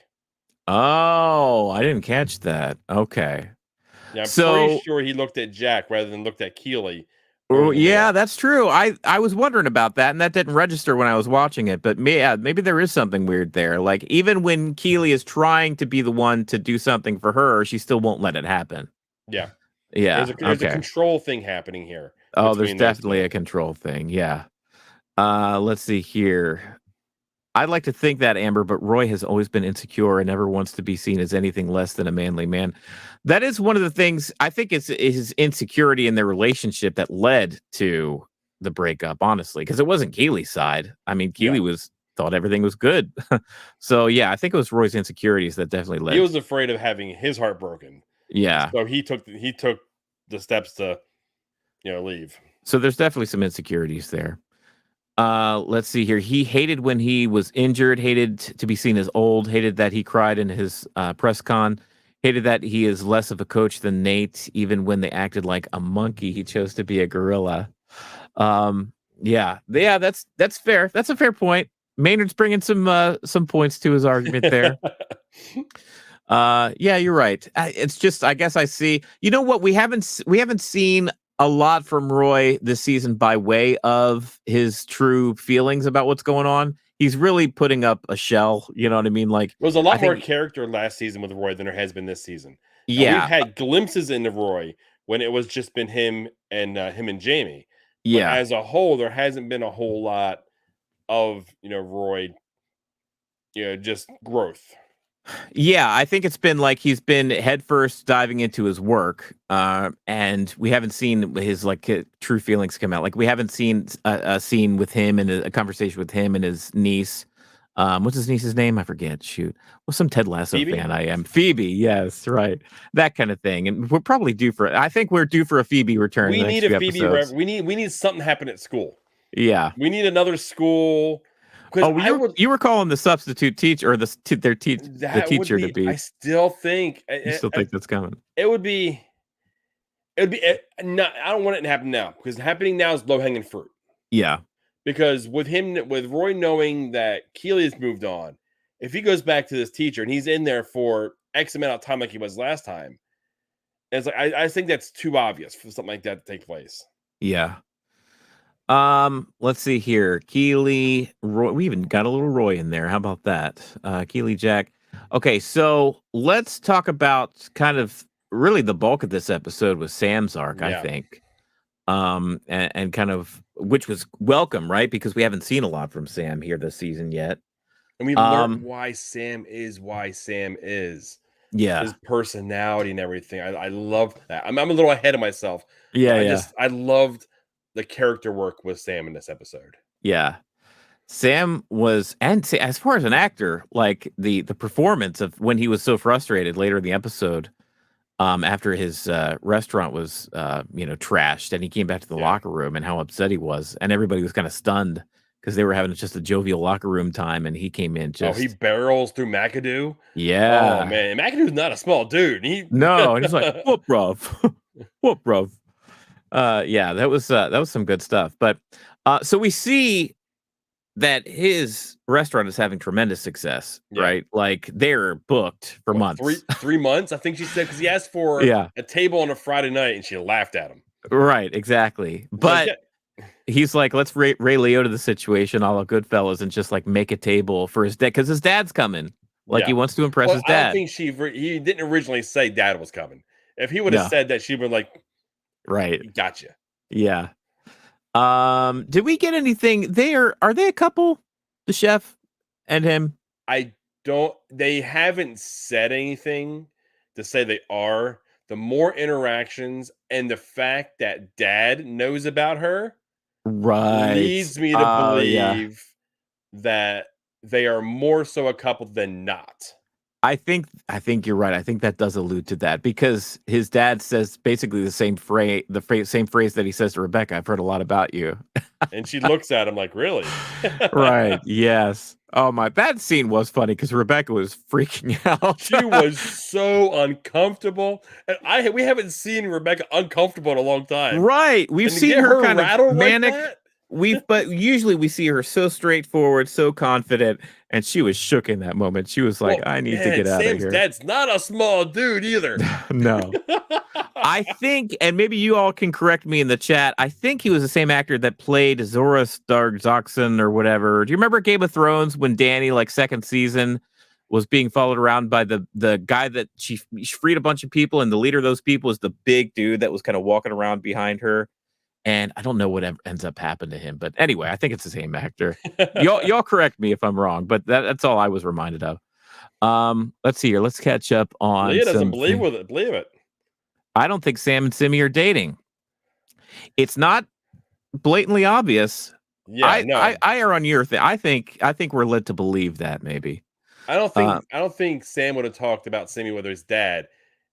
Oh, I didn't catch that. Okay. Yeah, I'm pretty sure he looked at Jack rather than looked at Keelie. Yeah, that's true. I was wondering about that, and that didn't register when I was watching it. But maybe there is something weird there. Like, even when Keelie is trying to be the one to do something for her, she still won't let it happen. Yeah. Yeah. There's a control thing happening here. Oh, there's definitely a control thing. Yeah. Let's see here. I'd like to think that, Amber, but Roy has always been insecure and never wants to be seen as anything less than a manly man. That is one of the things. I think it's his insecurity in their relationship that led to the breakup, honestly, because it wasn't Keelie's side. I mean, Keelie thought everything was good. So, yeah, I think it was Roy's insecurities that definitely led. He was afraid of having his heart broken. Yeah. So he took the steps to, leave. So there's definitely some insecurities there. Let's see here. He hated when he was injured, hated to be seen as old, hated that he cried in his press con, hated that he is less of a coach than Nate. Even when they acted like a monkey, he chose to be a gorilla. Yeah, that's fair. That's a fair point. Maynard's bringing some points to his argument there. Yeah, you're right. It's just, I guess I see. You know what? We haven't seen a lot from Roy this season by way of his true feelings about what's going on. He's really putting up a shell. You know what I mean? Like, there was a lot more character last season with Roy than there has been this season. Yeah, we've had glimpses into Roy when it was just been him and Jamie. Yeah, but as a whole, there hasn't been a whole lot of Roy, just growth. Yeah, I think it's been like he's been headfirst diving into his work, and we haven't seen his true feelings come out. Like, we haven't seen a scene with him and a conversation with him and his niece. What's his niece's name? I forget. Shoot. Well, some Ted Lasso fan I am. Phoebe. Yes, right. That kind of thing. And we're probably due for. I think we're due for a Phoebe return. We need a Phoebe. We need something happen at school. Yeah, we need another school. Oh, you were calling the substitute teacher or the teacher to be. I still think. You still think that's coming? It would be. Not. I don't want it to happen now, because happening now is low hanging fruit. Yeah. Because with Roy knowing that Keely has moved on, if he goes back to this teacher and he's in there for X amount of time like he was last time, it's like I think that's too obvious for something like that to take place. Yeah. Let's see here. Keely, Roy. We even got a little Roy in there. How about that? Keelie, Jack. Okay, so let's talk about kind of really the bulk of this episode was Sam's arc, I think. And kind of, which was welcome, right? Because we haven't seen a lot from Sam here this season yet. And we learned why Sam is. Yeah. His personality and everything. I love that. I'm a little ahead of myself. Yeah, I loved the character work with Sam in this episode. Yeah. Sam was, and as far as an actor, like the performance of when he was so frustrated later in the episode, after his restaurant was trashed, and he came back to the locker room and how upset he was, and everybody was kind of stunned because they were having just a jovial locker room time, and he came in he barrels through McAdoo. Yeah. Oh man, McAdoo's not a small dude. No, and he's like, whoop, bruv. Whoop, bruv. Yeah, that was some good stuff. But so we see that his restaurant is having tremendous success, right? Like, they're booked for months. 3 months, I think she said, because he asked for a table on a Friday night and she laughed at him. Right, exactly. But he's like, let's Ray Liotta the situation, all the Goodfellas, and just like make a table for his dad, because his dad's coming. Like, he wants to impress his dad. I don't think he didn't originally say dad was coming. If he would have said that, she'd been like, right, gotcha. Yeah. Did we get anything? Are they a couple? The chef and him? They haven't said anything to say they are. The more interactions and the fact that dad knows about her leads me to believe that they are more so a couple than not. I think you're right. I think that does allude to that, because his dad says basically the same phrase, same phrase that he says to Rebecca. I've heard a lot about you. And she looks at him like, really? Right. Yes. Oh my! That scene was funny because Rebecca was freaking out. She was so uncomfortable, and we haven't seen Rebecca uncomfortable in a long time. Right? We've And to seen get her kind of rattled manic. like that? But usually we see her so straightforward, so confident, and she was shook in that moment. She was like, "I need to get out of Sam's here." dad's not a small dude either. No. I think, and maybe you all can correct me in the chat, I think he was the same actor that played Zora Starkzoxon or whatever. Do you remember Game of Thrones when Dany, like second season, was being followed around by the guy that she freed a bunch of people, and the leader of those people was the big dude that was kind of walking around behind her. And I don't know what ends up happening to him, but anyway, I think it's the same actor. Y'all correct me if I'm wrong, but that's all I was reminded of. Let's see here. Let's catch up on. Leah doesn't believe it. I don't think Sam and Simi are dating. It's not blatantly obvious. Yeah, I are on your thing. I think we're led to believe that maybe. I don't think Sam would have talked about Simi with his dad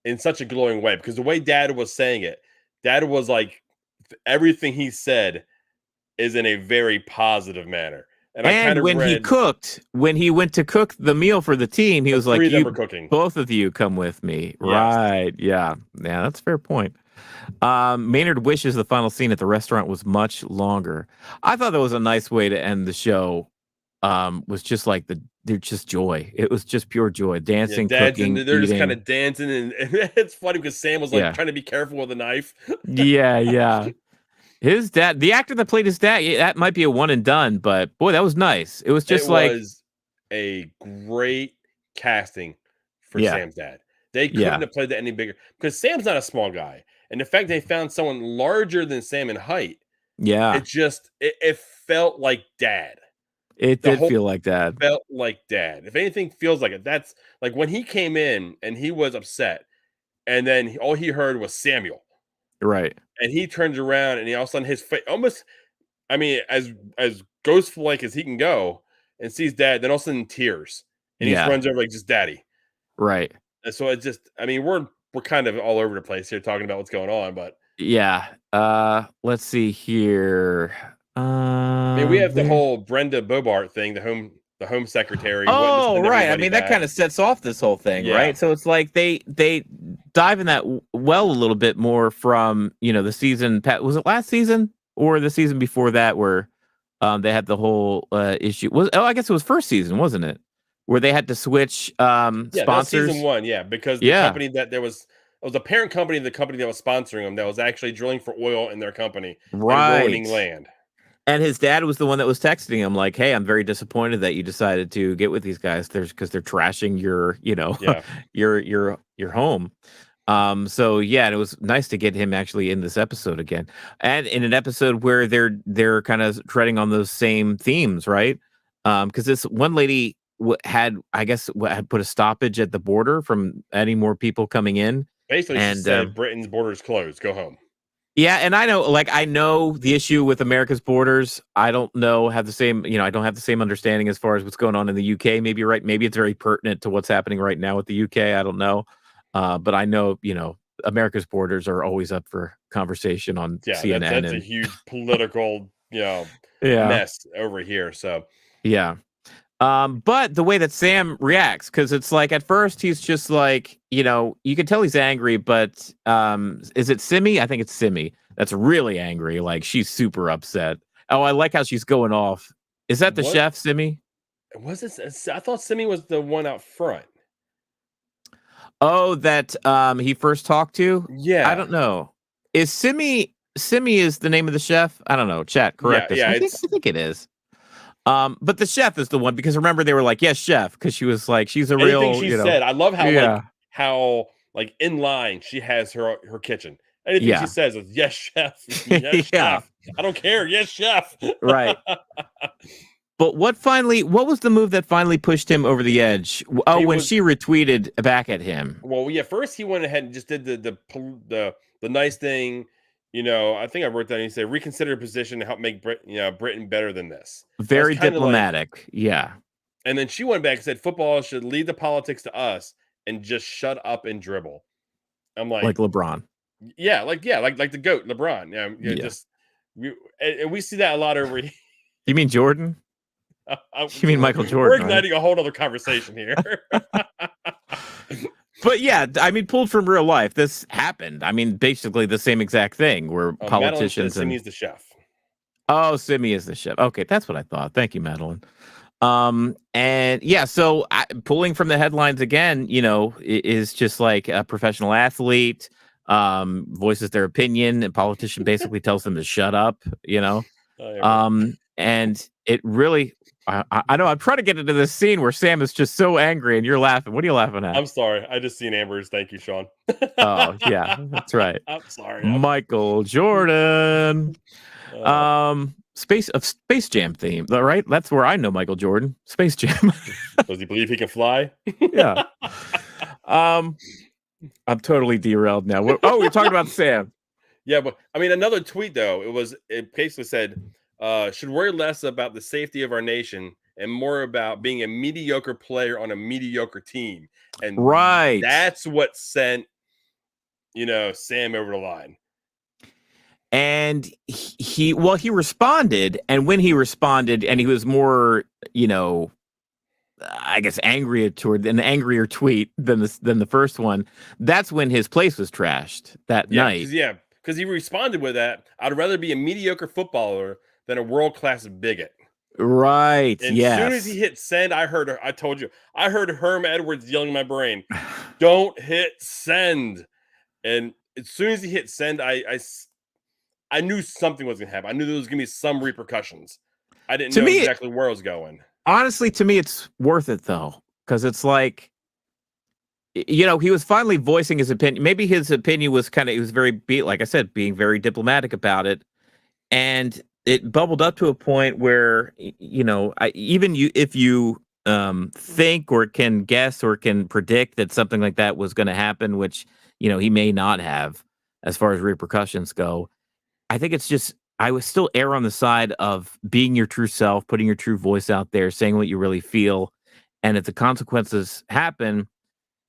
in such a glowing way, because the way Dad was saying it, Dad was like, everything he said is in a very positive manner. And when he went to cook the meal for the team, he was like, both of you come with me. Yes. Right. Yeah. Yeah, that's a fair point. Maynard wishes the final scene at the restaurant was much longer. I thought that was a nice way to end the show. Was just like they're just joy. It was just pure joy. Dancing, cooking, they're just kind of dancing, and it's funny because Sam was like trying to be careful with the knife. Yeah. His dad, the actor that played his dad, that might be a one and done, but boy, that was nice. It was just was a great casting for Sam's dad. They couldn't have played that any bigger, because Sam's not a small guy. And the fact they found someone larger than Sam in height, it felt like Dad. It did feel like Dad. Felt like Dad. If anything feels like it, that's like when he came in and he was upset, and then all he heard was Samuel. Right. And he turns around and he all of a sudden his face almost, I mean, as ghost-like as he can go, and sees Dad, then all of a sudden tears. And he just runs over like, just Daddy. Right. And so it just, I mean, we're kind of all over the place here talking about what's going on, but yeah. Let's see here. I mean, we have the whole Brenda Bobart thing, the home secretary. Oh, right. I mean, that kind of sets off this whole thing, right? So it's like they dive in that well a little bit more from, the season. Was it last season or the season before that where they had the whole issue? I guess it was first season, wasn't it? Where they had to switch sponsors. Season 1, because the company that it was a parent company, the company that was sponsoring them, that was actually drilling for oil in their company, right, and ruining land. And his dad was the one that was texting him like, "Hey, I'm very disappointed that you decided to get with these guys because they're trashing your, your home." So and it was nice to get him actually in this episode again, and in an episode where they're kind of treading on those same themes, right? Because this one lady had put a stoppage at the border from any more people coming in. Basically, she said Britain's borders closed. Go home. Yeah, and I know the issue with America's borders. I don't have the same, I don't have the same understanding as far as what's going on in the UK. Maybe you're right. Maybe it's very pertinent to what's happening right now with the UK. I don't know. But I know, America's borders are always up for conversation on CNN. That's a huge political, mess over here. So, yeah. But the way that Sam reacts, because it's like at first he's just like, you can tell he's angry, but is it Simi? I think it's Simi that's really angry. Like she's super upset. Oh, I like how she's going off. Is that the chef, Simi? Was it? I thought Simi was the one out front. Oh, that he first talked to? Yeah. I don't know. Is Simi is the name of the chef? I don't know. Chat, correct us. I think it is. But the chef is the one, because remember they were like, "Yes, chef," because she was like, she's a real. Anything she said, I love how in line she has her kitchen. Anything she says is, "Yes, chef." Yes, chef. I don't care. Yes, chef. Right. But what was the move that finally pushed him over the edge? Oh, when she retweeted back at him. Well, yeah. First, he went ahead and just did the nice thing. I think I wrote down. He said, "Reconsider your position to help make Britain better than this." Very diplomatic. Yeah. And then she went back and said, "Football should leave the politics to us and just shut up and dribble." I'm like LeBron. Yeah, like the GOAT, LeBron. We see that a lot over here. You mean Jordan? You mean Michael Jordan? We're igniting a whole other conversation here. But yeah, I mean, pulled from real life. This happened. I mean, basically the same exact thing where politicians and Simi's the chef. Oh, Simi is the chef. Okay, that's what I thought. Thank you, Madeline. And yeah, so pulling from the headlines again, is just like a professional athlete voices their opinion, and politician basically tells them to shut up. And it really. I know I'm trying to get into this scene where Sam is just so angry and you're laughing. What are you laughing at? I'm sorry. I just seen Amber's. Thank you, Sean. Oh, yeah, that's right. I'm sorry. Michael Jordan. Space Jam theme, right? That's where I know Michael Jordan. Space Jam. Does he believe he can fly? Yeah. I'm totally derailed now. We're talking about Sam. Yeah, but I mean, another tweet though. It basically said, should worry less about the safety of our nation and more about being a mediocre player on a mediocre team. And right, that's what sent Sam over the line. And he responded, and when he responded, and he was more, I guess angrier toward an angrier tweet than the first one. That's when his place was trashed that night. Because he responded with that. I'd rather be a mediocre footballer than a world-class bigot. Right. And as soon as he hit send, I heard Herm Edwards yelling in my brain, "Don't hit send!" And as soon as he hit send, I knew something was going to happen. I knew there was going to be some repercussions. I didn't know exactly where I was going. Honestly, to me, it's worth it, though, because it's like, he was finally voicing his opinion. Maybe his opinion was he was very, like I said, being very diplomatic about it. And it bubbled up to a point where, if you think or can guess or can predict that something like that was going to happen, which, he may not have as far as repercussions go. I think it's just, I would still err on the side of being your true self, putting your true voice out there, saying what you really feel. And if the consequences happen,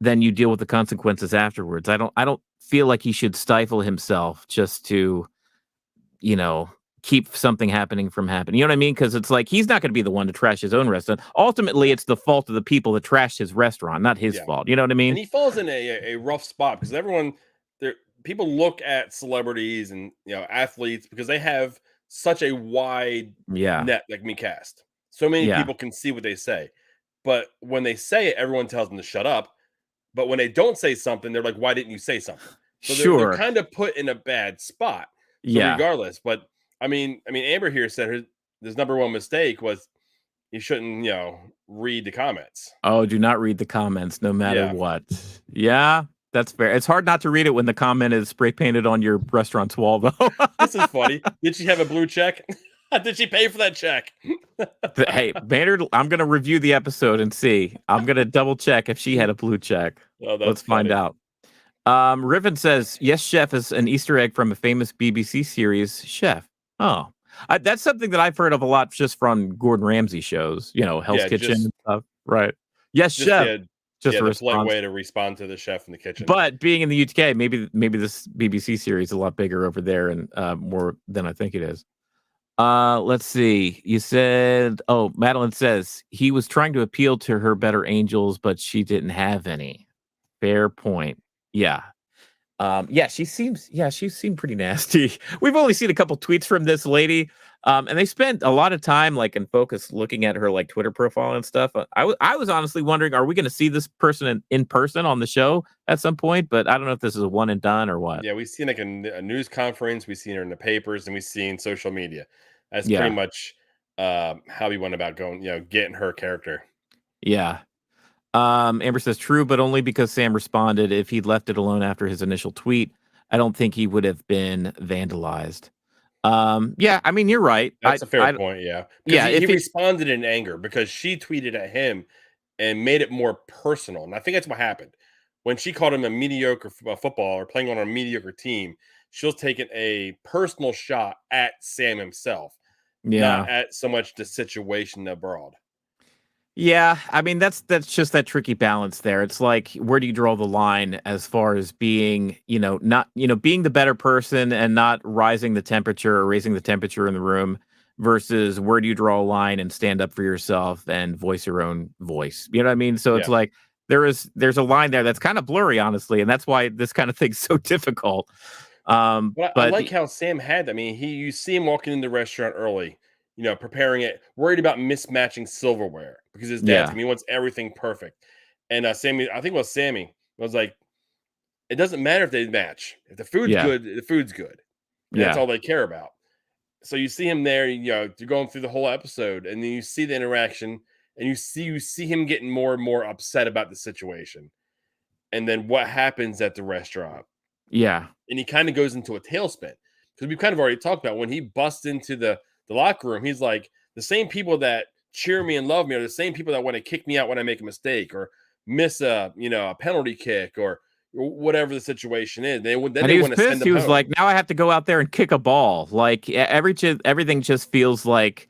then you deal with the consequences afterwards. I don't feel like he should stifle himself just to, keep something happening from happening. You know what I mean? Because it's like, he's not going to be the one to trash his own restaurant. Ultimately, it's the fault of the people that trashed his restaurant, not his fault. You know what I mean? And he falls in a rough spot because people look at celebrities and athletes because they have such a wide net like me cast. So many people can see what they say. But when they say it, everyone tells them to shut up. But when they don't say something, they're like, why didn't you say something? So they're kind of put in a bad spot. So regardless. But I mean, Amber here said his number one mistake was you shouldn't, read the comments. Oh, do not read the comments no matter what. Yeah. That's fair. It's hard not to read it when the comment is spray painted on your restaurant's wall, though. This is funny. Did she have a blue check? Did she pay for that check? Hey, Maynard, I'm going to review the episode and see. I'm going to double check if she had a blue check. Oh, Let's find out. Riven says, yes, Chef is an Easter egg from a famous BBC series, Chef. Oh, that's something that I've heard of a lot just from Gordon Ramsay shows, Hell's Kitchen and stuff. Right. Yes, Chef. Just a polite way to respond to the chef in the kitchen. But being in the UK, maybe this BBC series is a lot bigger over there and more than I think it is. Let's see. You said, Madeline says he was trying to appeal to her better angels, but she didn't have any. Fair point. Yeah. She seemed pretty nasty. We've only seen a couple tweets from this lady. And they spent a lot of time in focus looking at her Twitter profile and stuff. I was honestly wondering, are we going to see this person in person on the show at some point? But I don't know if this is a one and done or what. Yeah, we've seen a news conference, we've seen her in the papers, and we've seen social media. That's pretty much how we went about going, getting her character. Yeah. Amber says true, but only because Sam responded. If he'd left it alone after his initial tweet, I don't think he would have been vandalized. I mean, you're right. That's a fair point. Yeah. He responded in anger because she tweeted at him and made it more personal. And I think that's what happened when she called him a mediocre footballer playing on a mediocre team. She was taking a personal shot at Sam himself, not at so much the situation abroad. Yeah, I mean that's just that tricky balance there. It's like, where do you draw the line as far as being, not, being the better person and not raising the temperature in the room, versus where do you draw a line and stand up for yourself and voice your own voice? You know what I mean? So it's like there's a line there that's kind of blurry, honestly, and that's why this kind of thing's so difficult. But I like how Sam had. I mean, you see him walking in the restaurant early, preparing it, worried about mismatching silverware because his dad's he wants everything perfect. And Sammy, I think it was Sammy, was like, it doesn't matter if they match. If the food's good, the food's good. And that's all they care about. So you see him there, you're going through the whole episode, and then you see the interaction, and you see him getting more and more upset about the situation. And then what happens at the restaurant? Yeah. And he kind of goes into a tailspin. Because we've kind of already talked about when he busts into the locker room, he's like, the same people that cheer me and love me are the same people that want to kick me out when I make a mistake or miss a penalty kick or whatever the situation is. They want to send him He was home. like, now I have to go out there and kick a ball. Like everything just feels like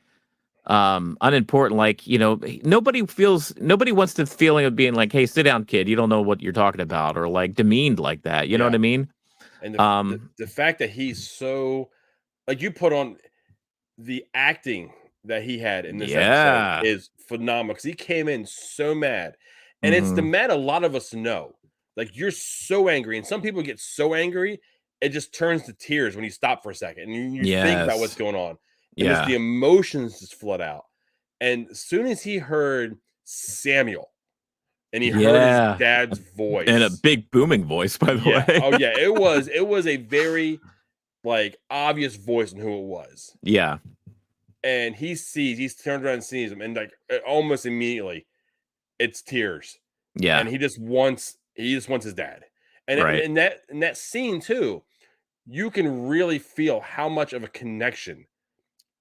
unimportant. Like, nobody wants the feeling of being like, hey, sit down, kid. You don't know what you're talking about, or like demeaned like that. You know what I mean? And the fact that he's so, like, you put on the acting that he had in this episode is phenomenal because he came in so mad. And it's the mad a lot of us know. Like, you're so angry, and some people get so angry, it just turns to tears when you stop for a second and you think about what's going on. And just the emotions just flood out. And as soon as he heard Samuel, and he heard his dad's voice, and a big booming voice, by the way. Oh yeah, it was a very like obvious voice on who it was. Yeah, and he's turned around and sees him, and like almost immediately, it's tears. Yeah, and he just wants his dad. And in that scene too, you can really feel how much of a connection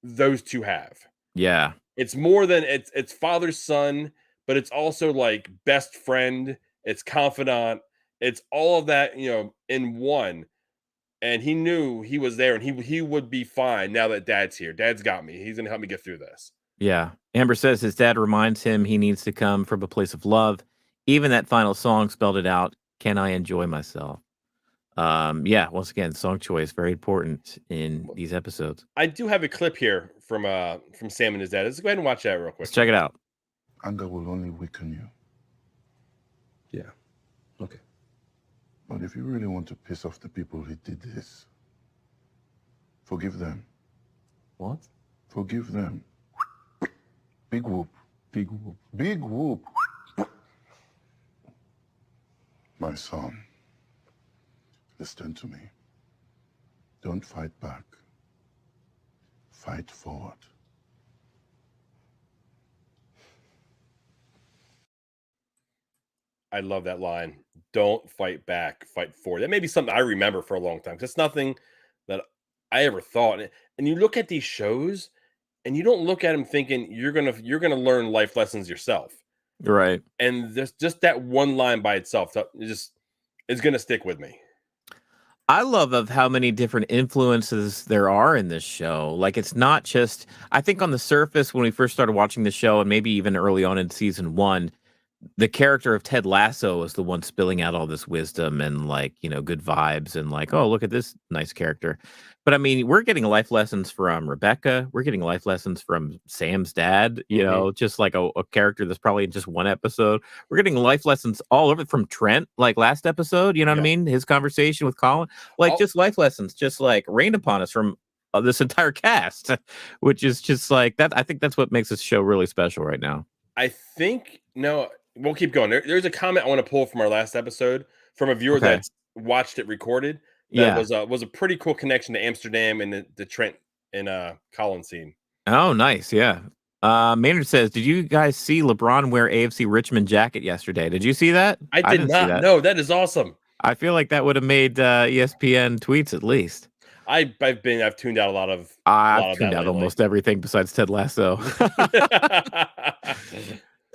those two have. Yeah, it's more than it's father son. But it's also like best friend, it's confidant, it's all of that, in one. And he knew he was there, and he would be fine now that dad's here. Dad's got me. He's gonna help me get through this. Yeah. Amber says his dad reminds him he needs to come from a place of love. Even that final song spelled it out. Can I enjoy myself? Once again, song choice very important in these episodes. I do have a clip here from Sam and his dad. Let's go ahead and watch that real quick. Let's check it out. Anger will only weaken you. Yeah. Okay. But if you really want to piss off the people who did this, forgive them. What? Forgive them. Big whoop. Big whoop. Big whoop. My son, listen to me. Don't fight back. Fight forward. I love that line. Don't fight back, fight forward. That may be something I remember for a long time. It's nothing that I ever thought. And you look at these shows, and you don't look at them thinking you're gonna learn life lessons yourself, right? And there's just that one line by itself is gonna stick with me. I love of how many different influences there are in this show. Like, it's not just, I think on the surface when we first started watching the show, and maybe even early on in season 1. The character of Ted Lasso was the one spilling out all this wisdom and like, good vibes and like, oh, look at this nice character. But I mean, we're getting life lessons from Rebecca. We're getting life lessons from Sam's dad, just like a character that's probably in just one episode. We're getting life lessons all over from Trent, like last episode, you know what I mean? His conversation with Colin, like just life lessons, just like rained upon us from this entire cast, which is just like that. I think that's what makes this show really special right now. I think, no, we'll keep going. There's a comment I want to pull from our last episode from a viewer that's watched it recorded. That was a pretty cool connection to Amsterdam and the Trent and Colin scene. Oh, nice. Yeah. Maynard says, did you guys see LeBron wear AFC Richmond jacket yesterday? Did you see that? I did not. No, that is awesome. I feel like that would have made ESPN tweets at least. I've tuned out a lot of. I've tuned out almost everything besides Ted Lasso.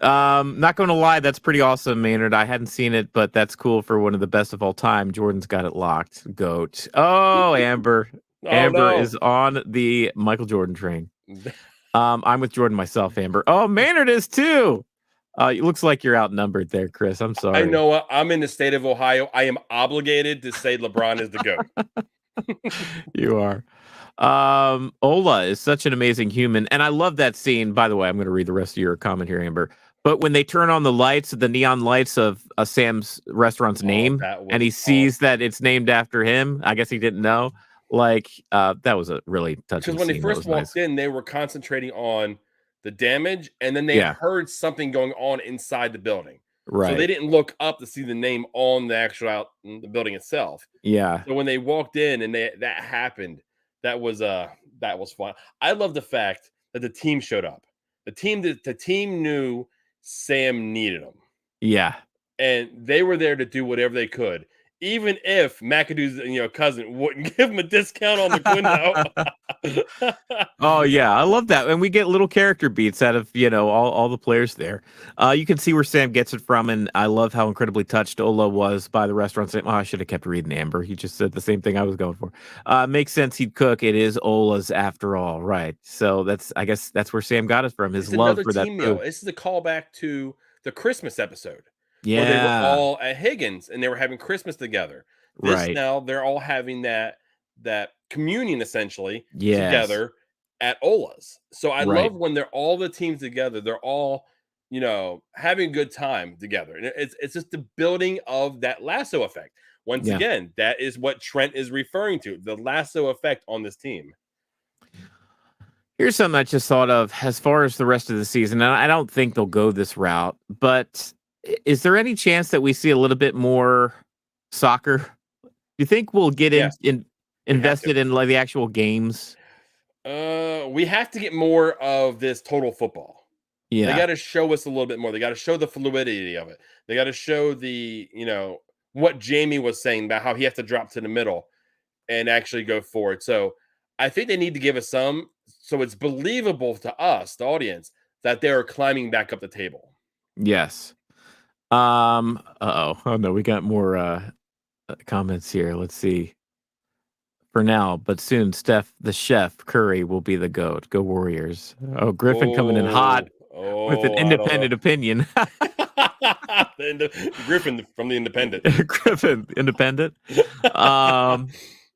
Not going to lie, that's pretty awesome, Maynard. I hadn't seen it, but that's cool for one of the best of all time. Jordan's got it locked. Goat. Oh, Amber. Amber is on the Michael Jordan train. I'm with Jordan myself, Amber. Oh, Maynard is too. It looks like you're outnumbered there, Chris. I'm sorry. I know. I'm in the state of Ohio. I am obligated to say LeBron is the GOAT. You are. Ola is such an amazing human, and I love that scene. By the way, I'm going to read the rest of your comment here, Amber. But when they turn on the lights, the neon lights of Sam's restaurant's name, that and was he sees that it's named after him, I guess he didn't know. Like, that was a really touching Because when scene. they first walked in, they were concentrating on the damage, and then they heard something going on inside the building. So they didn't look up to see the name on the actual the building itself. Yeah. So when they walked in and that happened, that was fun. I love the fact that the team showed up. The team knew Sam needed them. Yeah. And they were there to do whatever they could. Even if McAdoo's cousin wouldn't give him a discount on the window. Oh yeah, I love that, and we get little character beats out of all the players there. You can see where Sam gets it from, and I love how incredibly touched Ola was by the restaurant. Saying, "Oh, I should have kept reading Amber." He just said the same thing I was going for. Makes sense. He'd cook. It is Ola's after all, right? So I guess that's where Sam got it from. His love for that meal. food. This is a callback to the Christmas episode. Yeah, where they were all at Higgins and they were having Christmas together. Now they're all having that communion essentially together at Ola's. So I love when they're all the teams together. They're all having a good time together. And it's just the building of that lasso effect. Once again, that is what Trent is referring to, the lasso effect on this team. Here's something I just thought of as far as the rest of the season. And I don't think they'll go this route, but is there any chance that we see a little bit more soccer? Do you think we'll get invested in like the actual games? We have to get more of this total football. Yeah. They got to show us a little bit more. They got to show the fluidity of it. They got to show the, what Jamie was saying about how he has to drop to the middle and actually go forward. So I think they need to give us some, so it's believable to us, the audience, that they are climbing back up the table. Yes. Oh no, we got more comments here. Let's see. For now, but soon Steph the chef Curry will be the GOAT. Go Warriors. Oh, Griffin coming in hot with an independent opinion. Griffin from the Independent. Griffin Independent.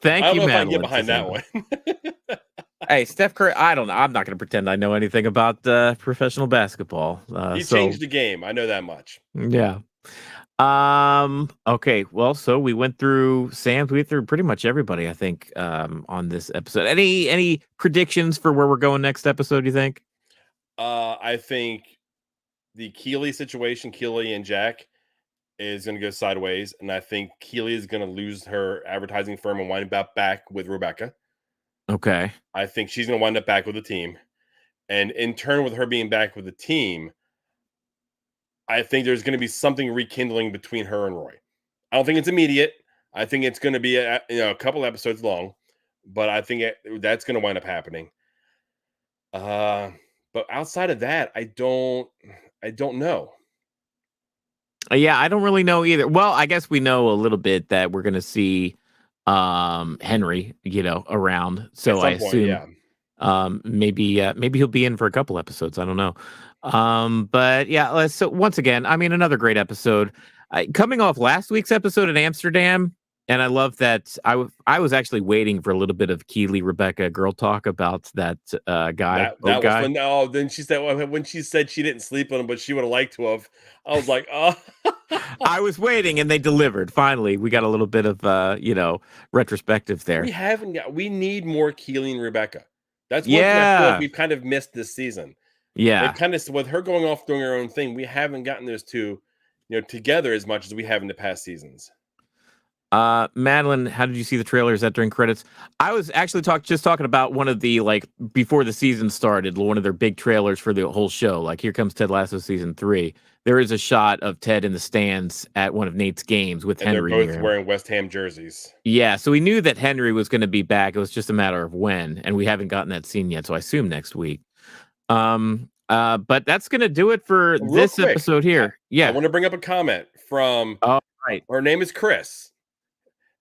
Thank you, Madeline. I can get behind that one. Hey, Steph Curry, I don't know. I'm not going to pretend I know anything about professional basketball. He changed the game. I know that much. Yeah. Okay. Well, so we went through Sam's. We went through pretty much everybody, I think, on this episode. Any predictions for where we're going next episode, you think? I think the Keelie situation, Keelie and Jack, is going to go sideways. And I think Keelie is going to lose her advertising firm and wind up back with Rebecca. Okay. I think she's going to wind up back with the team. And in turn, with her being back with the team, I think there's going to be something rekindling between her and Roy. I don't think it's immediate. I think it's going to be a couple episodes long, but I think that's going to wind up happening. But outside of that, I don't know. Yeah, I don't really know either. Well, I guess we know a little bit that we're going to see Henry, around. So I assume maybe he'll be in for a couple episodes. I don't know. But yeah, so once again, I mean, another great episode. Coming off last week's episode in Amsterdam, and I love that I was actually waiting for a little bit of Keelie Rebecca girl talk about that guy. That was when then she said when she said she didn't sleep on him, but she would have liked to have. I was like, oh. I was waiting, and they delivered. Finally, we got a little bit of retrospective there. We need more Keelie and Rebecca. That's one thing I feel like we've kind of missed this season. Yeah, kind of with her going off doing her own thing, we haven't gotten those two, together as much as we have in the past seasons. Madeline, how did you see the trailer? Is that during credits? I was actually talking about one of the, like, before the season started, one of their big trailers for the whole show. Like, here comes Ted Lasso season 3. There is a shot of Ted in the stands at one of Nate's games with Henry. They're both wearing West Ham jerseys. Yeah, so we knew that Henry was going to be back. It was just a matter of when, and we haven't gotten that scene yet. So I assume next week. But that's going to do it for this episode here. Yeah, I want to bring up a comment from. Oh, right. Her name is Chris.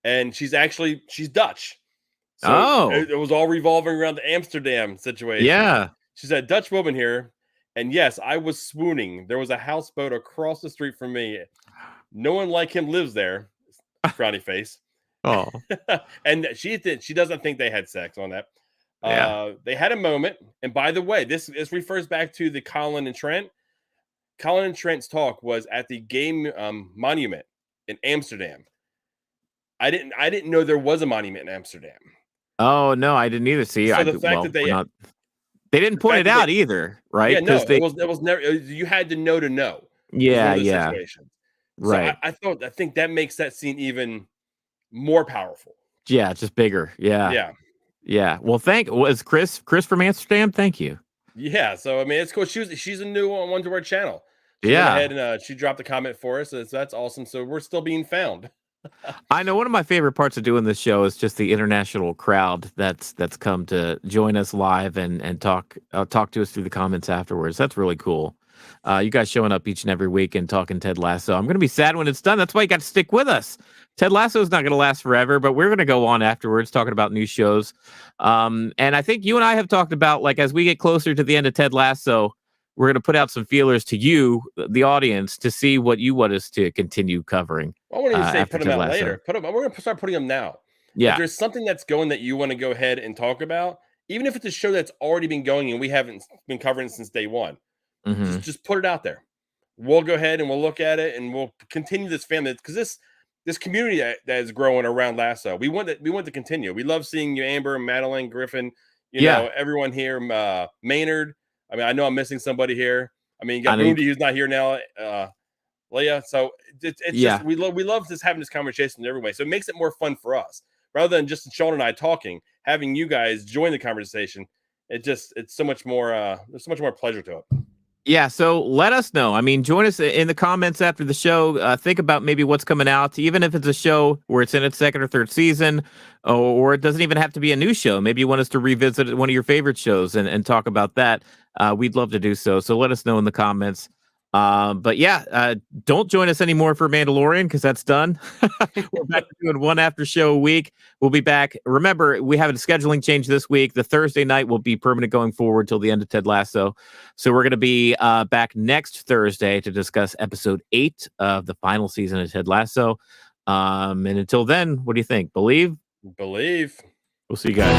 And she's Dutch. So it was all revolving around the Amsterdam situation. Yeah. She said, Dutch woman here. And yes, I was swooning. There was a houseboat across the street from me. No one like him lives there. Frowny face. Oh. And she doesn't think they had sex on that. They had a moment, and by the way, this refers back to the Colin and Trent. Colin and Trent's talk was at the game monument in Amsterdam. I didn't know there was a monument in Amsterdam. Oh no, I didn't either. See, so the fact that they didn't point it out either, right? Yeah, no, it was never. You had to know. Yeah, situations. Right. So I think that makes that scene even more powerful. Yeah, just bigger. Yeah. Well, was Chris from Amsterdam? Thank you. Yeah, so I mean, it's cool. She's a new one to our channel. She went ahead and she dropped a comment for us. So that's awesome. So we're still being found. I know one of my favorite parts of doing this show is just the international crowd that's come to join us live and talk to us through the comments afterwards. That's really cool. You guys showing up each and every week and talking Ted Lasso. I'm going to be sad when it's done. That's why you got to stick with us. Ted Lasso is not going to last forever, but we're going to go on afterwards talking about new shows. And I think you and I have talked about, like, as we get closer to the end of Ted Lasso, we're going to put out some feelers to you, the audience, to see what you want us to continue covering. I want to say put them out later. We're going to start putting them now. Yeah. If there's something that's going that you want to go ahead and talk about, even if it's a show that's already been going and we haven't been covering since day one, just put it out there. We'll go ahead and we'll look at it and we'll continue this family, because this community that is growing around Lasso, we want to continue. We love seeing you, Amber, Madeline, Griffin, you know, everyone here, Maynard. I mean, I know I'm missing somebody here. I mean, you got Moody, who's not here now. Leia. So it's just we love this, having this conversation in every way. So it makes it more fun for us, rather than just Sean and I talking. Having you guys join the conversation, it's so much more. There's so much more pleasure to it. Yeah, so let us know. I mean, join us in the comments after the show. Think about maybe what's coming out, even if it's a show where it's in its second or third season, or it doesn't even have to be a new show. Maybe you want us to revisit one of your favorite shows and talk about that. We'd love to do so. So let us know in the comments. But yeah, don't join us anymore for Mandalorian, because that's done. We're back to doing one after show a week. We'll be back. Remember, we have a scheduling change this week. The Thursday night will be permanent going forward till the end of Ted Lasso. So we're going to be back next Thursday to discuss episode 8 of the final season of Ted Lasso. And until then, what do you think? Believe? Believe. We'll see you guys.